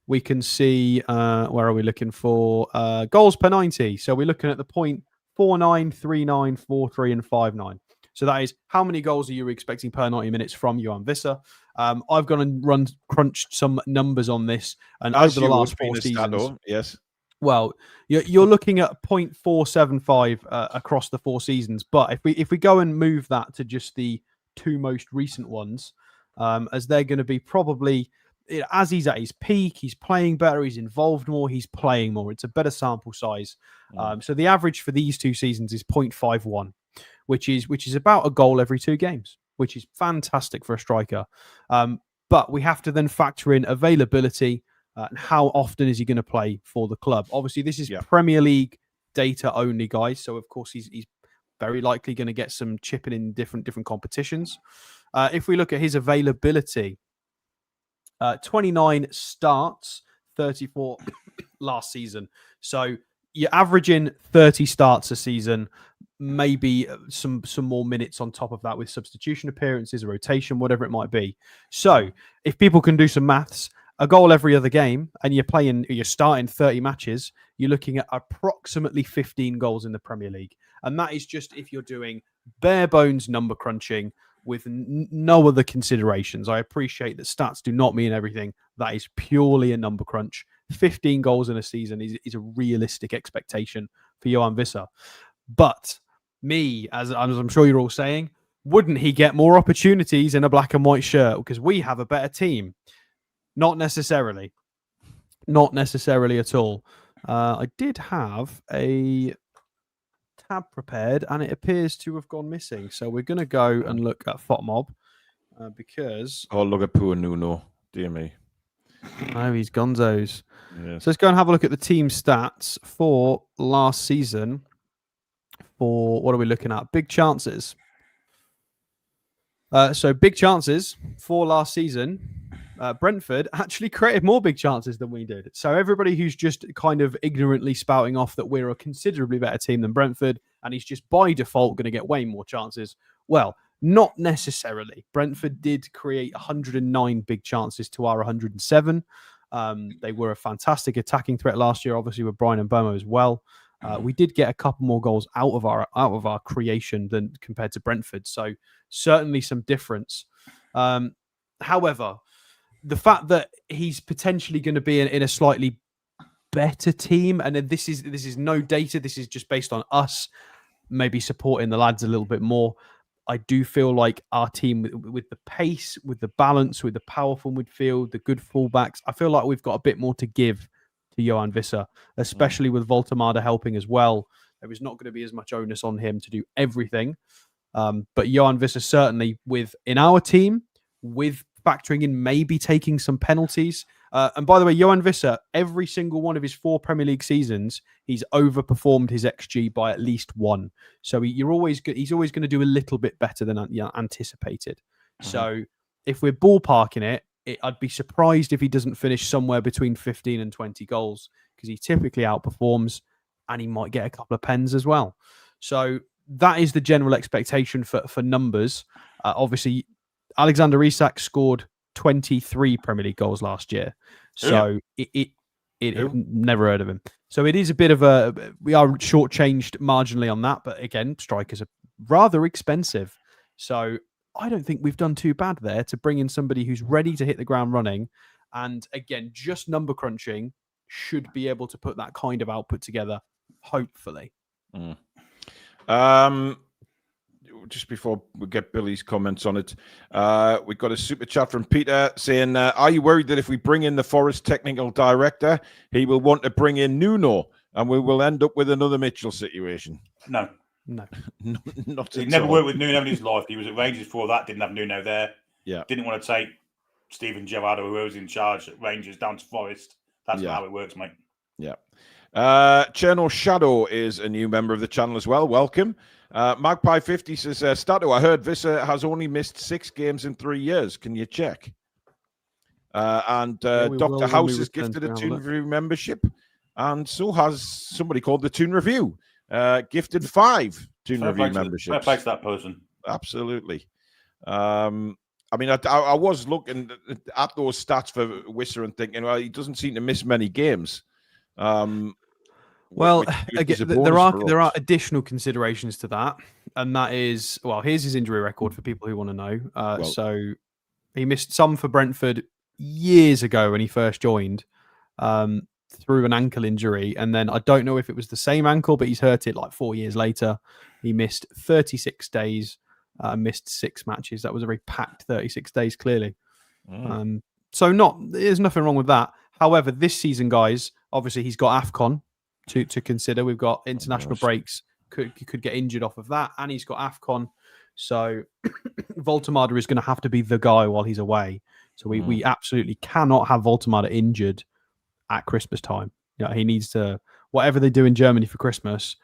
we can see where are we looking for goals per 90. So we're looking at the point 49, 39, 43, and 59. So that is how many goals are you expecting per 90 minutes from Yoane Wissa? I've gone and crunched some numbers on this, and over the last 4 seasons, yes. Well, you're looking at 0.475 across the 4 seasons. But if we go and move that to just the 2 most recent ones, as they're going to be probably, as he's at his peak, he's playing better, he's involved more, he's playing more. It's a better sample size. So the average for these 2 seasons is 0.51, which is about a goal every 2 games, which is fantastic for a striker. But we have to then factor in availability and how often is he going to play for the club. Obviously, this is Premier League data only, guys. So of course he's very likely going to get some chipping in different competitions. If we look at his availability, 29 starts, 34 last season. So you're averaging 30 starts a season, maybe some more minutes on top of that with substitution appearances, a rotation, whatever it might be. So if people can do some maths, a goal every other game, and you're starting 30 matches, you're looking at approximately 15 goals in the Premier League. And that is just if you're doing bare bones number crunching with no other considerations. I appreciate that stats do not mean everything. That is purely a number crunch. 15 goals in a season is a realistic expectation for Yoane Wissa. But me, as I'm sure you're all saying, wouldn't he get more opportunities in a black and white shirt because we have a better team? Not necessarily. Not necessarily at all. I did have a tab prepared and it appears to have gone missing. So we're going to go and look at FOTMob because... Oh, look at poor Nuno. Dear me. Oh, he's gonzos. Yes. So let's go and have a look at the team stats for last season. For what are we looking at? Big chances. So big chances for last season. Brentford actually created more big chances than we did. So everybody who's just kind of ignorantly spouting off that we're a considerably better team than Brentford and he's just by default going to get way more chances. Well, not necessarily. Brentford did create 109 big chances to our 107. They were a fantastic attacking threat last year, obviously with Brian and Bomo as well. We did get a couple more goals out of our creation than compared to Brentford. So certainly some difference. However, the fact that he's potentially going to be in a slightly better team, and this is no data, this is just based on us maybe supporting the lads a little bit more. I do feel like our team, with the pace, with the balance, with the powerful midfield, the good fullbacks, I feel like we've got a bit more to give to Yoane Wissa, especially with Woltemade helping as well. There is not going to be as much onus on him to do everything. But Yoane Wissa certainly, in our team, with factoring in maybe taking some penalties. And by the way, Yoane Wissa, every single one of his 4 Premier League seasons, he's overperformed his XG by at least 1. So he's always going to do a little bit better than anticipated. So if we're ballparking it, I'd be surprised if he doesn't finish somewhere between 15 and 20 goals, because he typically outperforms, and he might get a couple of pens as well. So that is the general expectation for numbers. Obviously, Alexander Isak scored 23 Premier League goals last year. So it never heard of him. So it is a bit of we are shortchanged marginally on that. But again, strikers are rather expensive. So I don't think we've done too bad there to bring in somebody who's ready to hit the ground running. And again, just number crunching should be able to put that kind of output together, hopefully. Just before we get Billy's comments on it, we've got a super chat from Peter saying, are you worried that if we bring in the Forest technical director, he will want to bring in Nuno and we will end up with another Mitchell situation? No. Not He never worked with Nuno in his life. He was at Rangers before that, didn't have Nuno there. Yeah. Didn't want to take Stephen Gerrard or whoever was in charge at Rangers down to Forest. That's not how it works, mate. Yeah. Cherno Shadow is a new member of the channel as well. Welcome. Magpie 50 says, Stato, I heard Wissa has only missed 6 games in 3 years. Can you check? Dr. House has gifted a Toon Review membership, and so has somebody called the Toon Review. Gifted 5 Toon Review memberships. Fair play to that person. Absolutely. I mean, I was looking at those stats for Wissa and thinking, well, he doesn't seem to miss many games. Well, again, there are additional considerations to that, and that is, well, here's his injury record for people who want to know. So he missed some for Brentford years ago when he first joined, through an ankle injury, and then I don't know if it was the same ankle, but he's hurt it like 4 years later. He missed 36 days, missed 6 matches. That was a very packed 36 days, clearly. So there's nothing wrong with that. However, this season, guys, obviously he's got AFCON to consider. We've got international breaks. Could get injured off of that, and he's got AFCON. So Woltemade is going to have to be the guy while he's away. So we absolutely cannot have Woltemade injured at Christmas time. He needs to, whatever they do in Germany for Christmas,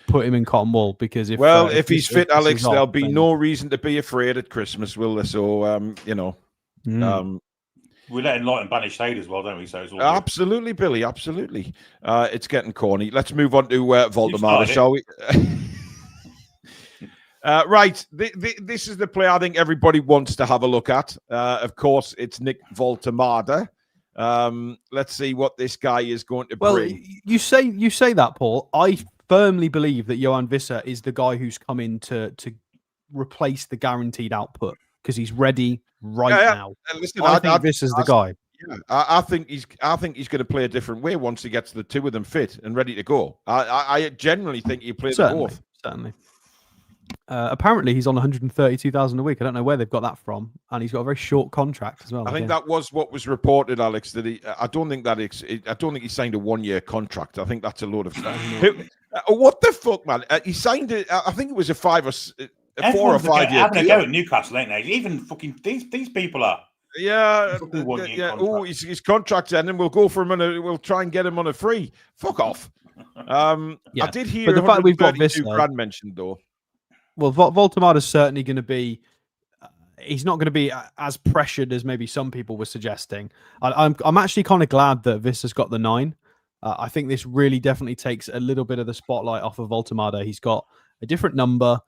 put him in cotton wool, because if he's fit, Alex, there'll be no reason to be afraid at Christmas, will there? So we let Enlighten banish shade as well, don't we? So it's all absolutely, good. Billy, absolutely. It's getting corny. Let's move on to Woltemade, shall we? Right. This is the player I think everybody wants to have a look at. Of course, it's Nick Woltemade. Let's see what this guy is going to bring. You say that, Paul. I firmly believe that Yoane Wissa is the guy who's come in to replace the guaranteed output, because he's ready now. Listen, I think Vissa's the guy. Yeah, I think he's going to play a different way once he gets the two of them fit and ready to go. I generally think he plays both. Certainly. Apparently, he's on 132,000 a week. I don't know where they've got that from, and he's got a very short contract as well. I think that was what was reported, Alex. That I don't think he signed a 1-year contract. I think that's a load of. What the fuck, man? He signed it. I think it was a 4 or 5 year. Having a go at Newcastle, ain't they? Even fucking these people are. Yeah. Oh, his contract's ending. We'll go for him we'll try and get him on a free. Fuck off. I did hear the fact we've got this grand mentioned though. Well, Woltemade is certainly going to be. He's not going to be as pressured as maybe some people were suggesting. I'm actually kind of glad that Vissa's got the 9. I think this really definitely takes a little bit of the spotlight off of Woltemade. He's got a different number.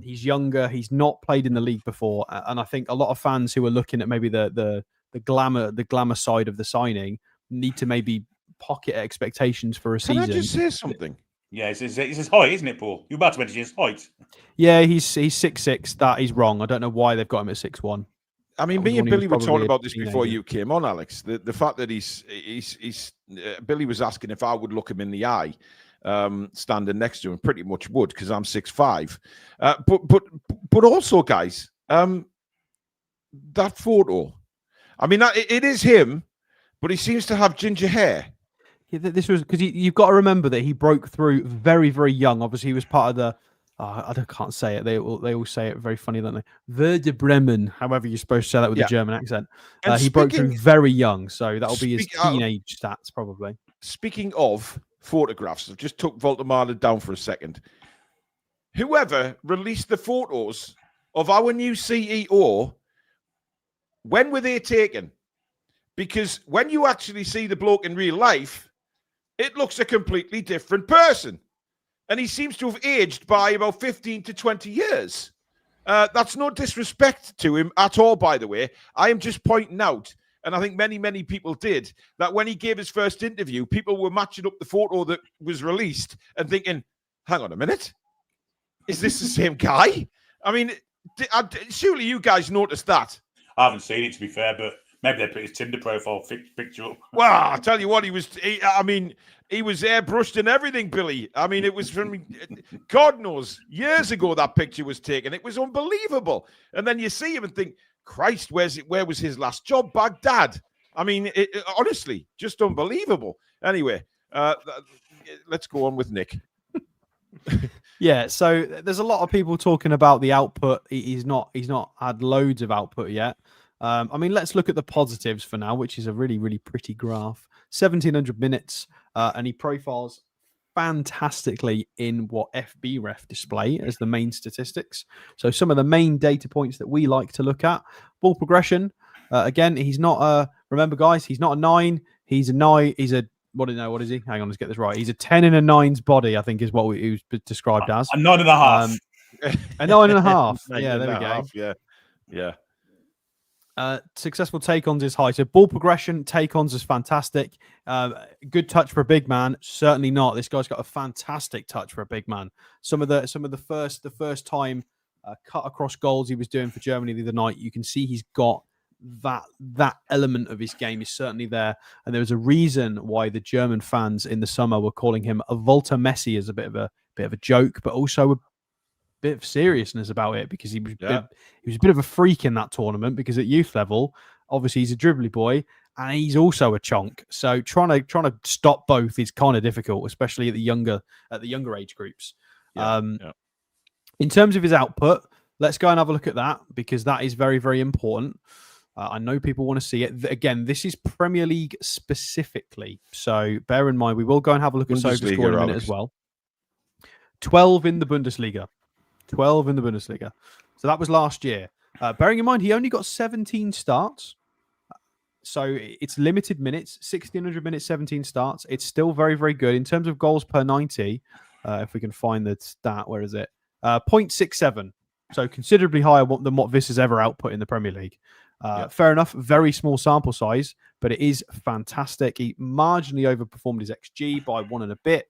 He's younger. He's not played in the league before, and I think a lot of fans who are looking at maybe the glamour side of the signing need to maybe pocket expectations for a season. Can I just say something? Yeah, it's his height, isn't it, Paul? You're about to mention his height. Yeah, he's 6'6". That is wrong. I don't know why they've got him at 6'1". I mean, That was me and when he was Billy were talking probably a about this before teenager. you came on, Alex. The fact that he's Billy was asking if I would look him in the eye, standing next to him. Pretty much would, because I'm 6'5". But also, guys, that photo. I mean, it is him, but he seems to have ginger hair. Yeah, this was because you've got to remember that he broke through very, very young. Obviously, he was part of the. Can't say it. They all say it very funny, don't they? Werder Bremen, however you're supposed to say that with a German accent. He broke through very young, so that'll be his teenage stats probably. Speaking of photographs, I've just took Woltemade down for a second. Whoever released the photos of our new CEO, when were they taken? Because when you actually see the bloke in real life, it looks a completely different person. And he seems to have aged by about 15 to 20 years. That's no disrespect to him at all, by the way. I am just pointing out, and I think many, many people did, that when he gave his first interview, people were matching up the photo that was released and thinking, hang on a minute, is this the same guy? I mean, surely you guys noticed that. I haven't seen it, to be fair, but maybe they put his Tinder profile picture up. Well, I tell you what, he was airbrushed and everything, Billy. I mean, it was from, God knows, years ago that picture was taken. It was unbelievable. And then you see him and think, Christ, where was his last job? Baghdad. I mean, honestly, just unbelievable. Anyway, let's go on with Nick. Yeah, so there's a lot of people talking about the output. He's not had loads of output yet. I mean, let's look at the positives for now, which is a really, really pretty graph. 1,700 minutes, and he profiles fantastically in what FBref display as the main statistics. So some of the main data points that we like to look at. Ball progression. Again, he's not remember, guys, he's not a 9. He's a 9. He's a what is he? Hang on, let's get this right. He's a 10 in a 9's body, I think is what he was described as. A 9.5. A 9.5. Yeah, there we go. Yeah. Successful take-ons is high. So ball progression, take-ons is fantastic. Good touch for a big man. Certainly not. This guy's got a fantastic touch for a big man. Some of the first time cut across goals he was doing for Germany the other night, you can see he's got that element of his game is certainly there. And there was a reason why the German fans in the summer were calling him a Volta Messi as a bit of a joke, but also a bit of seriousness about it, because he was a bit of a freak in that tournament, because at youth level, obviously he's a dribbly boy and he's also a chonk. So trying to stop both is kind of difficult, especially at the younger age groups. In terms of his output, let's go and have a look at that, because that is very, very important. I know people want to see it. Again, this is Premier League specifically, so bear in mind we will go and have a look at SofaScore in a minute as well. 12 in the Bundesliga. 12 in the Bundesliga. So that was last year. Bearing in mind, he only got 17 starts. So it's limited minutes, 1,600 minutes, 17 starts. It's still very, very good. In terms of goals per 90, if we can find the stat, where is it? 0.67. So considerably higher than what Wissa's ever output in the Premier League. Fair enough. Very small sample size, but it is fantastic. He marginally overperformed his XG by 1 and a bit.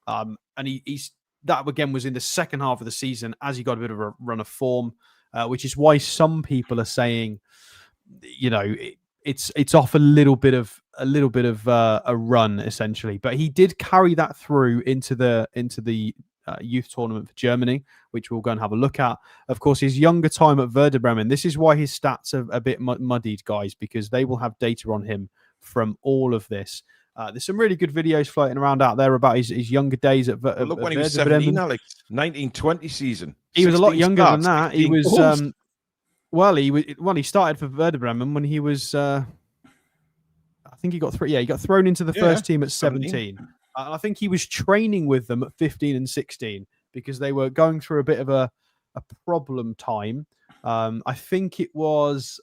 And he's that again was in the second half of the season as he got a bit of a run of form, which is why some people are saying, you know, it's off a little bit of a run essentially. But he did carry that through into the youth tournament for Germany, which we'll go and have a look at. Of course, his younger time at Werder Bremen. This is why his stats are a bit muddied, guys, because they will have data on him from all of this. There's some really good videos floating around out there about his younger days at Werder. Look, when he was 17, Alex, 1920 season. He was a lot younger than that. He was goals. he started for Werder Bremen when he was I think he got he got thrown into the first team at 17. I think he was training with them at 15 and 16 because they were going through a bit of a problem time. I think it was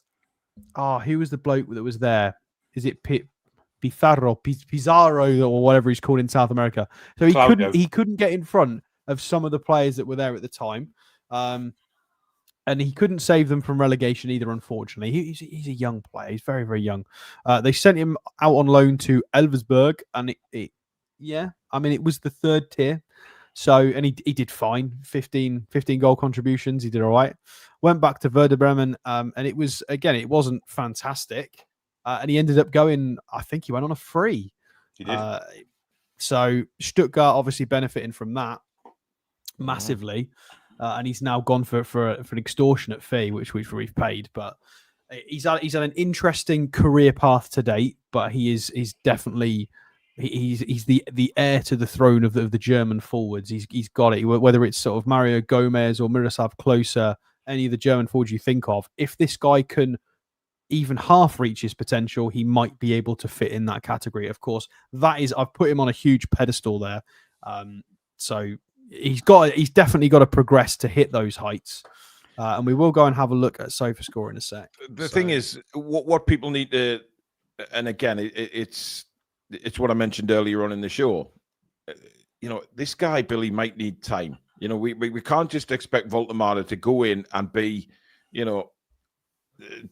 who was the bloke that was there? Is it Pizarro or whatever he's called in South America? So he couldn't get in front of some of the players that were there at the time. And he couldn't save them from relegation either, unfortunately. He's a young player. He's very, very young. They sent him out on loan to Elversberg, and it was the third tier. So, and he did fine, 15 goal contributions. He did all right. Went back to Werder Bremen, and it wasn't fantastic. And he ended up going, I think he went on a free. He did. So Stuttgart obviously benefiting from that massively. And he's now gone for an extortionate fee, which we've paid. But he's had an interesting career path to date, but he's definitely... He's the heir to the throne of the German forwards. He's got it. Whether it's sort of Mario Gomez or Miroslav Klose, any of the German forwards you think of, if this guy can even half reach his potential, he might be able to fit in that category. Of course, I've put him on a huge pedestal there. So he's definitely got to progress to hit those heights. And we will go and have a look at SofaScore in a sec. The thing is, what people need to, and again, it's what I mentioned earlier on in the show. This guy, Billy, might need time. We can't just expect Woltemade to go in and be,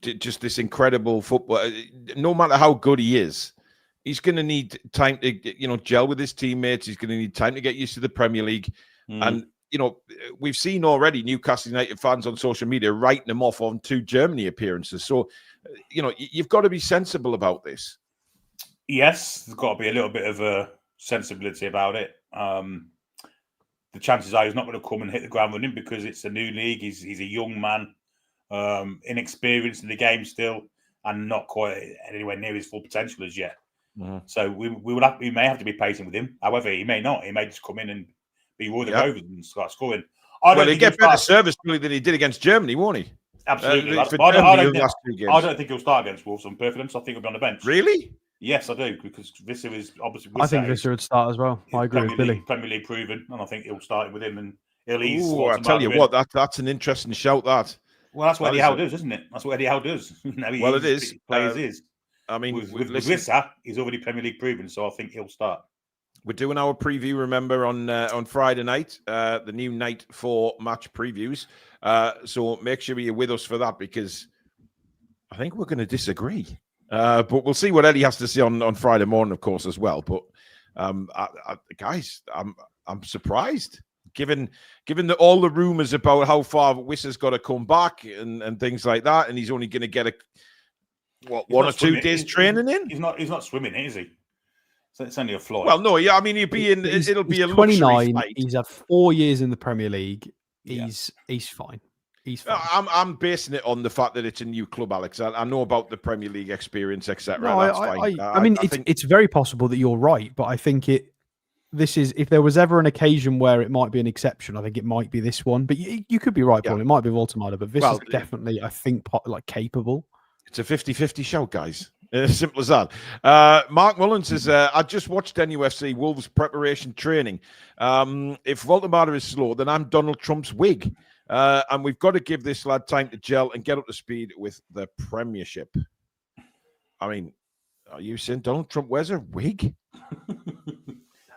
just this incredible football. No matter how good he is, he's going to need time to, gel with his teammates. He's going to need time to get used to the Premier League. And, we've seen already Newcastle United fans on social media writing him off on 2 Germany appearances. So, you've got to be sensible about this. Yes, there's got to be a little bit of a sensibility about it. The chances are he's not going to come and hit the ground running because it's a new league. He's a young man, inexperienced in the game still, and not quite anywhere near his full potential as yet. So we may have to be patient with him. However, he may not. He may just come in and be Roy the Rovers and start scoring. He'll get better service really than he did against Germany, won't he? Absolutely. I don't think he'll start against Wolves on purpose. I think he'll be on the bench. Really? Yes, I do, because Wissa is obviously... I think Wissa would start as well. I agree with Billy. Premier League proven, and I think he'll start with him, and he'll ease... I tell you what, that's an interesting shout, that. Well, that's what Eddie Howe does, isn't it? That's what Eddie Howe does. It is. Players is. I mean, with Wissa, he's already Premier League proven, so I think he'll start. We're doing our preview, remember, on Friday night, the new Night 4 match previews. So make sure you're with us for that, because I think we're going to disagree. But we'll see what Eddie has to say on Friday morning, of course, as well. But guys, I'm surprised, given all the rumours about how far Wissa's got to come back and things like that, and he's only going to get 1 or 2 days training in. He's not swimming, is he? So it's only a flight. Well, no, yeah, I mean, it'll be a 29. Flight. He's had 4 years in the Premier League. He's fine. He's fine. I'm basing it on the fact that it's a new club, Alex. I know about the Premier League experience, etc. No, That's fine. I mean, it's very possible that you're right, but I think this is, if there was ever an occasion where it might be an exception, I think it might be this one. But you could be right, Paul. It might be Woltemade, but this is definitely, I think, capable. It's a 50-50 show, guys. As simple as that. Mark Mullins says, I just watched NUFC Wolves preparation training. If Woltemade is slow, then I'm Donald Trump's wig. And we've got to give this lad time to gel and get up to speed with the Premiership. I mean, are you saying Donald Trump wears a wig?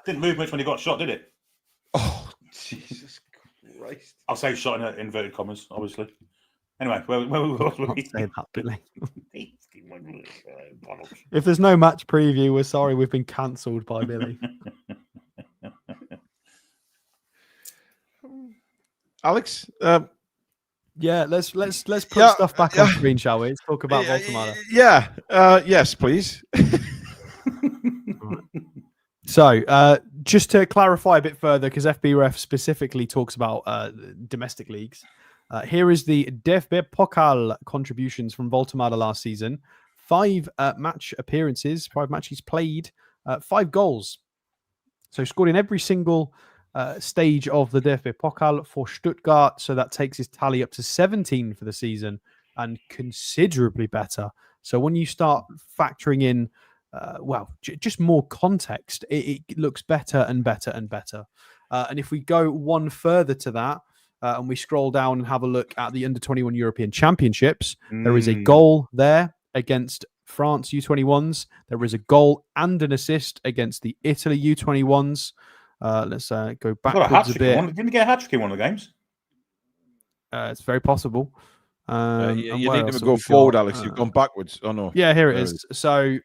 Didn't move much when he got shot, did it? Oh, Jesus Christ. I'll say shot in inverted commas, obviously. Anyway, where we say that, Billy. If there's no match preview, we're sorry, we've been cancelled by Billy. Alex, yeah, let's put stuff back on screen, shall we? Let's talk about Woltemade. Yes, please. So, just to clarify a bit further, because FBref specifically talks about domestic leagues. Here is the DFB Pokal contributions from Woltemade last season. 5 match appearances, 5 matches played, 5 goals. So scored in every single stage of the DFB Pokal for Stuttgart. So that takes his tally up to 17 for the season and considerably better. So when you start factoring in, just more context, it looks better and better and better. And if we go one further to that, and we scroll down and have a look at the Under-21 European Championships, there is a goal there against France U21s. There is a goal and an assist against the Italy U21s. Let's go backwards a bit. Didn't he get a hat-trick in one of the games? It's very possible. You need to go forward, Alex. You've gone backwards. Oh, no. Yeah, here it is. So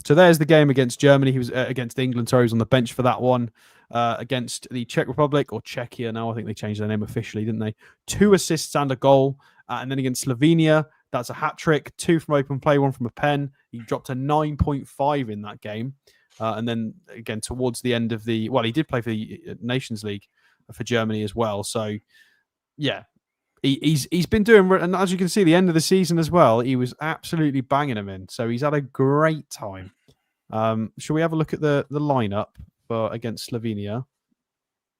So there's the game against Germany. He was against England. Sorry, he was on the bench for that one. Against the Czech Republic, or Czechia now. I think they changed their name officially, didn't they? 2 assists and a goal. And then against Slovenia, that's a hat-trick. 2 from open play, 1 from a pen. He dropped a 9.5 in that game. And then, again, towards the end of the... Well, he did play for the Nations League for Germany as well. So, yeah. He's been doing... And as you can see, the end of the season as well, he was absolutely banging them in. So he's had a great time. Shall we have a look at the lineup against Slovenia?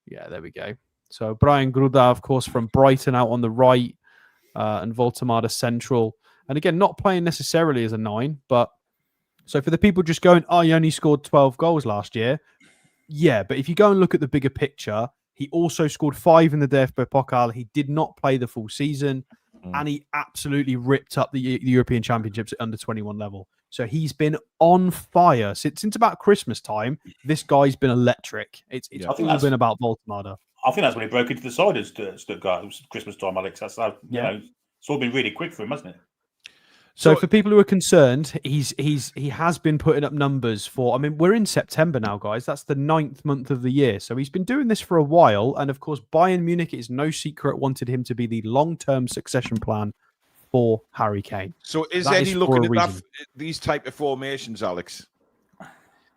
Yeah, there we go. So Brian Gruda, of course, from Brighton out on the right, and Woltemade central. And again, not playing necessarily as a 9, but so for the people just going, oh, he only scored 12 goals last year. Yeah, but if you go and look at the bigger picture, he also scored 5 in the DFB Pokal. He did not play the full season, and he absolutely ripped up the European Championships at under 21 level. So he's been on fire since about Christmas time. This guy's been electric. It's all been about Woltemade. I think that's when he broke into the side at Stuttgart. It was Christmas time, Alex. That's how, you know, it's all been really quick for him, hasn't it? So for people who are concerned, he has been putting up numbers for... I mean, we're in September now, guys. That's the 9th month of the year. So he's been doing this for a while. And of course, Bayern Munich, it is no secret, wanted him to be the long-term succession plan for Harry Kane. So is Eddie looking at these type of formations, Alex?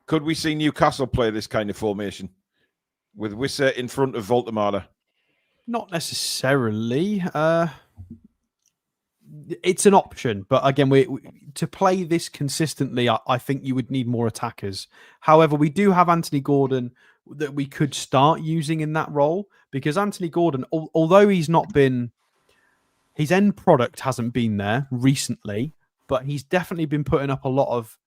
Could we see Newcastle play this kind of formation with Wissa in front of Woltemade? Not necessarily. It's an option, but again, to play this consistently, I think you would need more attackers. However, we do have Anthony Gordon that we could start using in that role, because Anthony Gordon, although he's not been... His end product hasn't been there recently, but he's definitely been putting up a lot of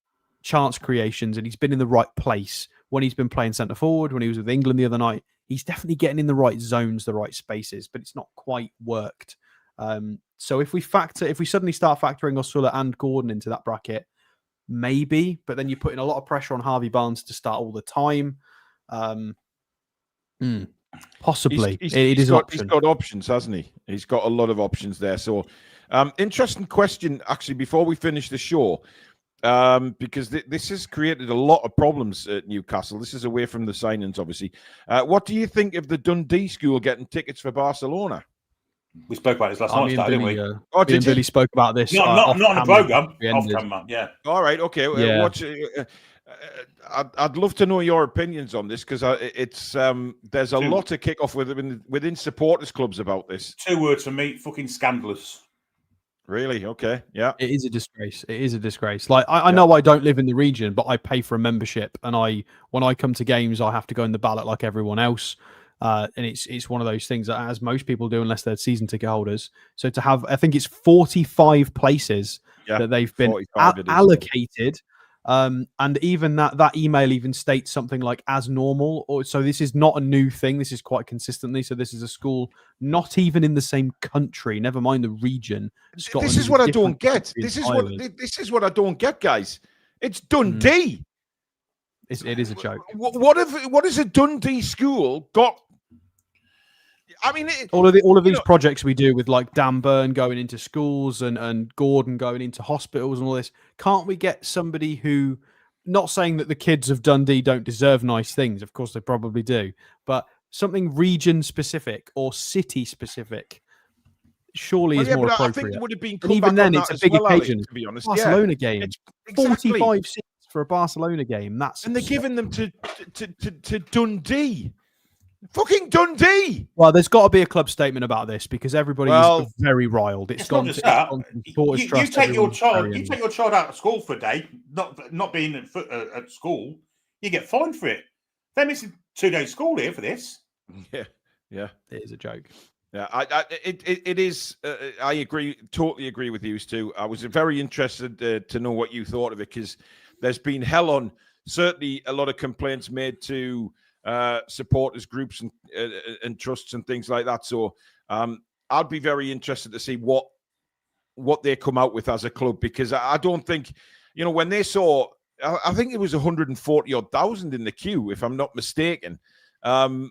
chance creations, and he's been in the right place when he's been playing centre forward. When he was with England the other night, he's definitely getting in the right zones, the right spaces, but it's not quite worked. So if we suddenly start factoring Osula and Gordon into that bracket, maybe, but then you're putting a lot of pressure on Harvey Barnes to start all the time. Possibly. He's got options, hasn't he? He's got a lot of options there. So interesting question, actually, before we finish the show, because this has created a lot of problems at Newcastle. This is away from the signings, obviously. What do you think of the Dundee school getting tickets for Barcelona? We spoke about this last night, didn't we? Did Billy spoke about this. Not on the programme. Off camera, yeah. All right, okay. Yeah. I'd love to know your opinions on this, because it's there's a lot to kick off within supporters clubs about this. 2 words for me: fucking scandalous. Really? Okay. Yeah. It is a disgrace. It is a disgrace. Like I know I don't live in the region, but I pay for a membership, and when I come to games, I have to go in the ballot like everyone else. And it's one of those things that, as most people do, unless they're season ticket holders. So to have, I think it's 45 places that they've been allocated. And even that email even states something like "as normal," so this is not a new thing. This is quite consistently. So this is a school not even in the same country, never mind the region. Scotland this is what I don't get. This is what I don't get, guys. It's Dundee. It is a joke. What has a Dundee school got? I mean, all of these projects we do with like Dan Burn going into schools and Gordon going into hospitals and all this. Can't we get somebody who, not saying that the kids of Dundee don't deserve nice things, of course they probably do, but something region specific or city specific surely is more appropriate. I think it would have been even then, it's a big occasion. Alex, to be honest, Barcelona game, exactly. 45 seats for a Barcelona game. And they're giving them to Dundee. Fucking Dundee! Well, there's got to be a club statement about this, because everybody is very riled. It's gone to you take your child out of school for a day, not being at school, you get fined for it. They're missing 2 days school here for this. Yeah. It is a joke. Yeah, it is. I totally agree with you, Stu. I was very interested to know what you thought of it, because there's been hell on, certainly a lot of complaints made to supporters groups and trusts and things like that. So I'd be very interested to see what they come out with as a club, because I don't think, when they saw, I think it was 140,000 in the queue, if I'm not mistaken. And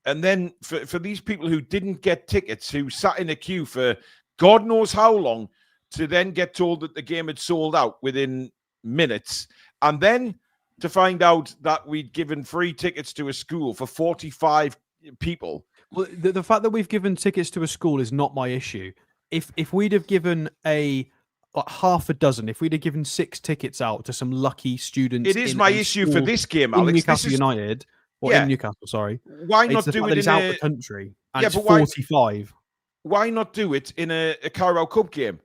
then for these people who didn't get tickets, who sat in a queue for God knows how long, to then get told that the game had sold out within minutes, And then to find out that we'd given free tickets to a school for 45 people. Well, the fact that we've given tickets to a school is not my issue. If we'd have given half a dozen, if we'd have given 6 tickets out to some lucky students, it is my issue for this game, in Alex. Newcastle United, or in Newcastle, sorry. Why not do it in out the country? And it's 45. Why not do it in a Carabao Cup game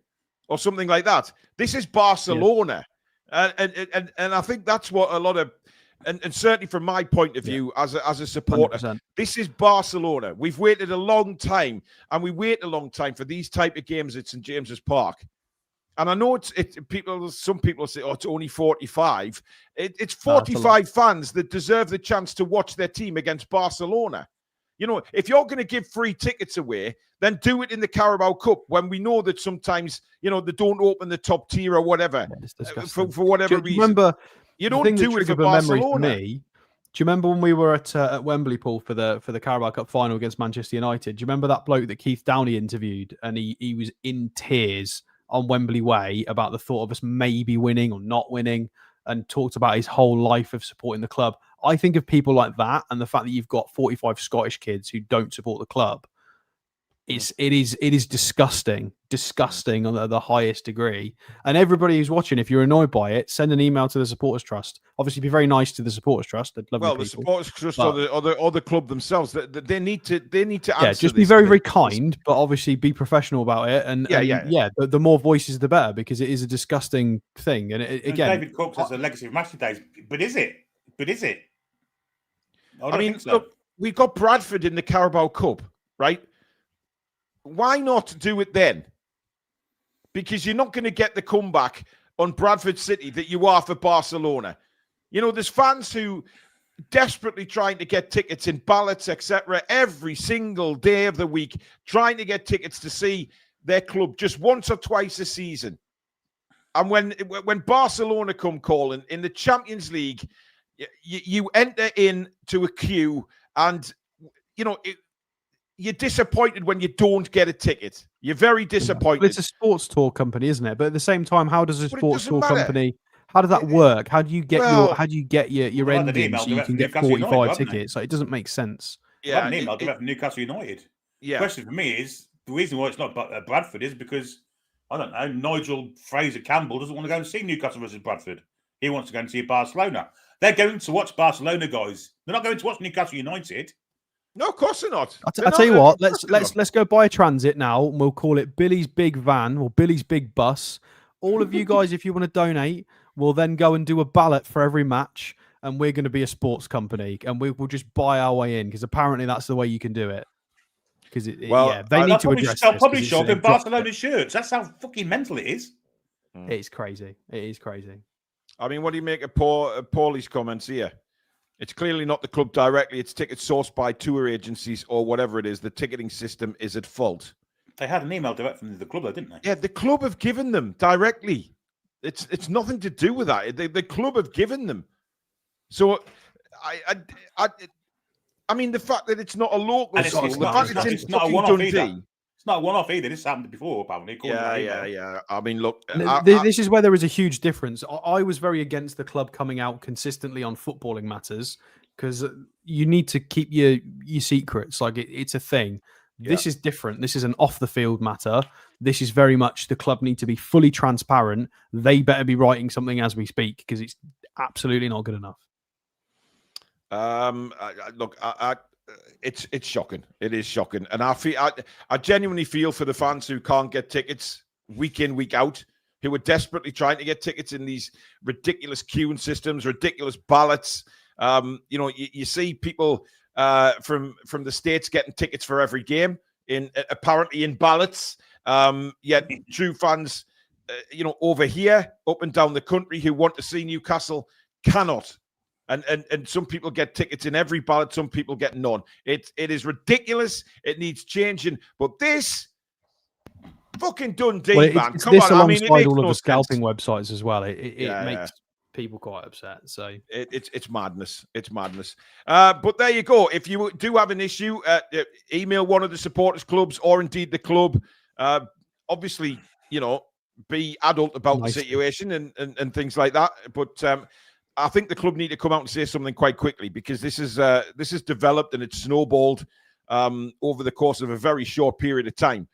or something like that? This is Barcelona, and I think that's what a lot of. And certainly from my point of view as a supporter, 100%. This is Barcelona. We've waited a long time, and we wait a long time for these type of games at St. James's Park. And I know some people say, oh, it's only 45. It's 45 fans that deserve the chance to watch their team against Barcelona. You know, if you're going to give free tickets away, then do it in the Carabao Cup when we know that sometimes, you know, they don't open the top tier or whatever for whatever reason. Remember, you don't do it for Barcelona. Do you remember when we were at Wembley, Paul, for the Carabao Cup final against Manchester United? Do you remember that bloke that Keith Downey interviewed, and he was in tears on Wembley Way about the thought of us maybe winning or not winning, and talked about his whole life of supporting the club? I think of people like that, and the fact that you've got 45 Scottish kids who don't support the club. It is disgusting on the highest degree. And everybody who's watching, if you're annoyed by it, send an email to the Supporters Trust. Obviously, be very nice to the Supporters Trust. They're lovely people. The Supporters Trust or the club themselves, they need to answer. Yeah, just be very, very kind, but obviously be professional about it. And the more voices, the better, because it is a disgusting thing. And again, David Cook says a legacy of match days, but is it? I mean, look, we've got Bradford in the Carabao Cup, right? Why not do it then? Because you're not going to get the comeback on Bradford City that you are for Barcelona. You know, there's fans who desperately trying to get tickets in ballots, etc., every single day of the week, trying to get tickets to see their club just once or twice a season. And when Barcelona come calling in the Champions League, you enter into a queue, and you know you're disappointed when you don't get a ticket. You're very disappointed. But it's a sports tour company, isn't it? But at the same time, how does a sports tour company? How does that work? How do you get your ending so you can get 45 tickets? Like, it doesn't make sense. Yeah, an email from Newcastle United. Yeah. The question for me is, the reason why it's not Bradford is because, I don't know, Nigel Fraser-Campbell doesn't want to go and see Newcastle versus Bradford. He wants to go and see Barcelona. They're going to watch Barcelona, guys. They're not going to watch Newcastle United. No, of course they're not. I'll tell you what. Let's go buy a transit now, and we'll call it Billy's Big Van or Billy's Big Bus. All of you guys, if you want to donate, we'll then go and do a ballot for every match, and we're going to be a sports company, and we'll just buy our way in, because apparently that's the way you can do it. Because they need to address this. Probably shop in Barcelona shirts. That's how fucking mental it is. It's crazy. It is crazy. I mean, what do you make of Paulie's comments here? It's clearly not the club directly. It's tickets sourced by tour agencies or whatever it is. The ticketing system is at fault. They had an email direct from the club, though, didn't they? Yeah, the club have given them directly. It's nothing to do with that. The club have given them. So, I mean, the fact that it's not a local school, the fact that it's not a one-off either. It's not a one-off either. This happened before, apparently. Yeah. I mean, look. This is where there is a huge difference. I was very against the club coming out consistently on footballing matters, because you need to keep your secrets. Like, it's a thing. Yeah. This is different. This is an off-the-field matter. This is very much the club need to be fully transparent. They better be writing something as we speak, because it's absolutely not good enough. It's shocking. It is shocking, and I genuinely feel for the fans who can't get tickets week in, week out, who are desperately trying to get tickets in these ridiculous queuing systems, ridiculous ballots. You know, you see people from the States getting tickets for every game apparently in ballots. Yet true fans, you know, over here, up and down the country, who want to see Newcastle cannot. And some people get tickets in every ballot, some people get none. It is ridiculous. It needs changing. But this fucking Dundee, man. Come on. I mean, it makes all of no the scalping sense. websites as well. It makes people quite upset. So it's madness. It's madness. But there you go. If you do have an issue, email one of the supporters clubs, or indeed the club. Obviously, you know, be adult about the situation and things like that. But I think the club need to come out and say something quite quickly, because this is developed and it's snowballed over the course of a very short period of time.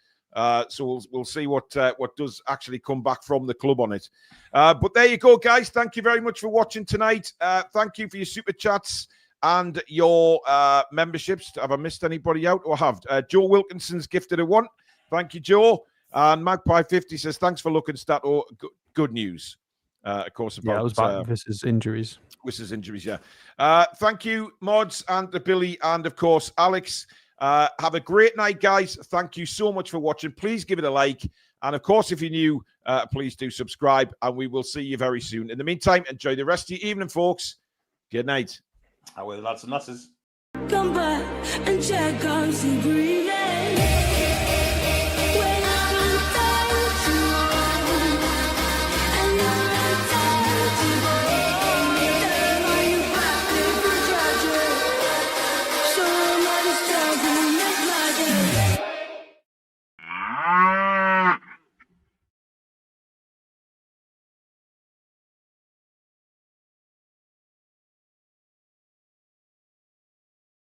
So we'll see what does actually come back from the club on it. But there you go, guys. Thank you very much for watching tonight. Thank you for your super chats and your memberships. Have I missed anybody out, or have? Joe Wilkinson's gifted a 1. Thank you, Joe. And Magpie50 says, thanks for looking, Stato. Good news. Of course, about that was about Wissa's injuries. Wissa's injuries, yeah. Thank you, Mods, and to Billy, and of course, Alex. Have a great night, guys. Thank you so much for watching. Please give it a like. And of course, if you're new, please do subscribe, and we will see you very soon. In the meantime, enjoy the rest of your evening, folks. Good night. How are the lads and lasses? Come back and check on Sea Breeze.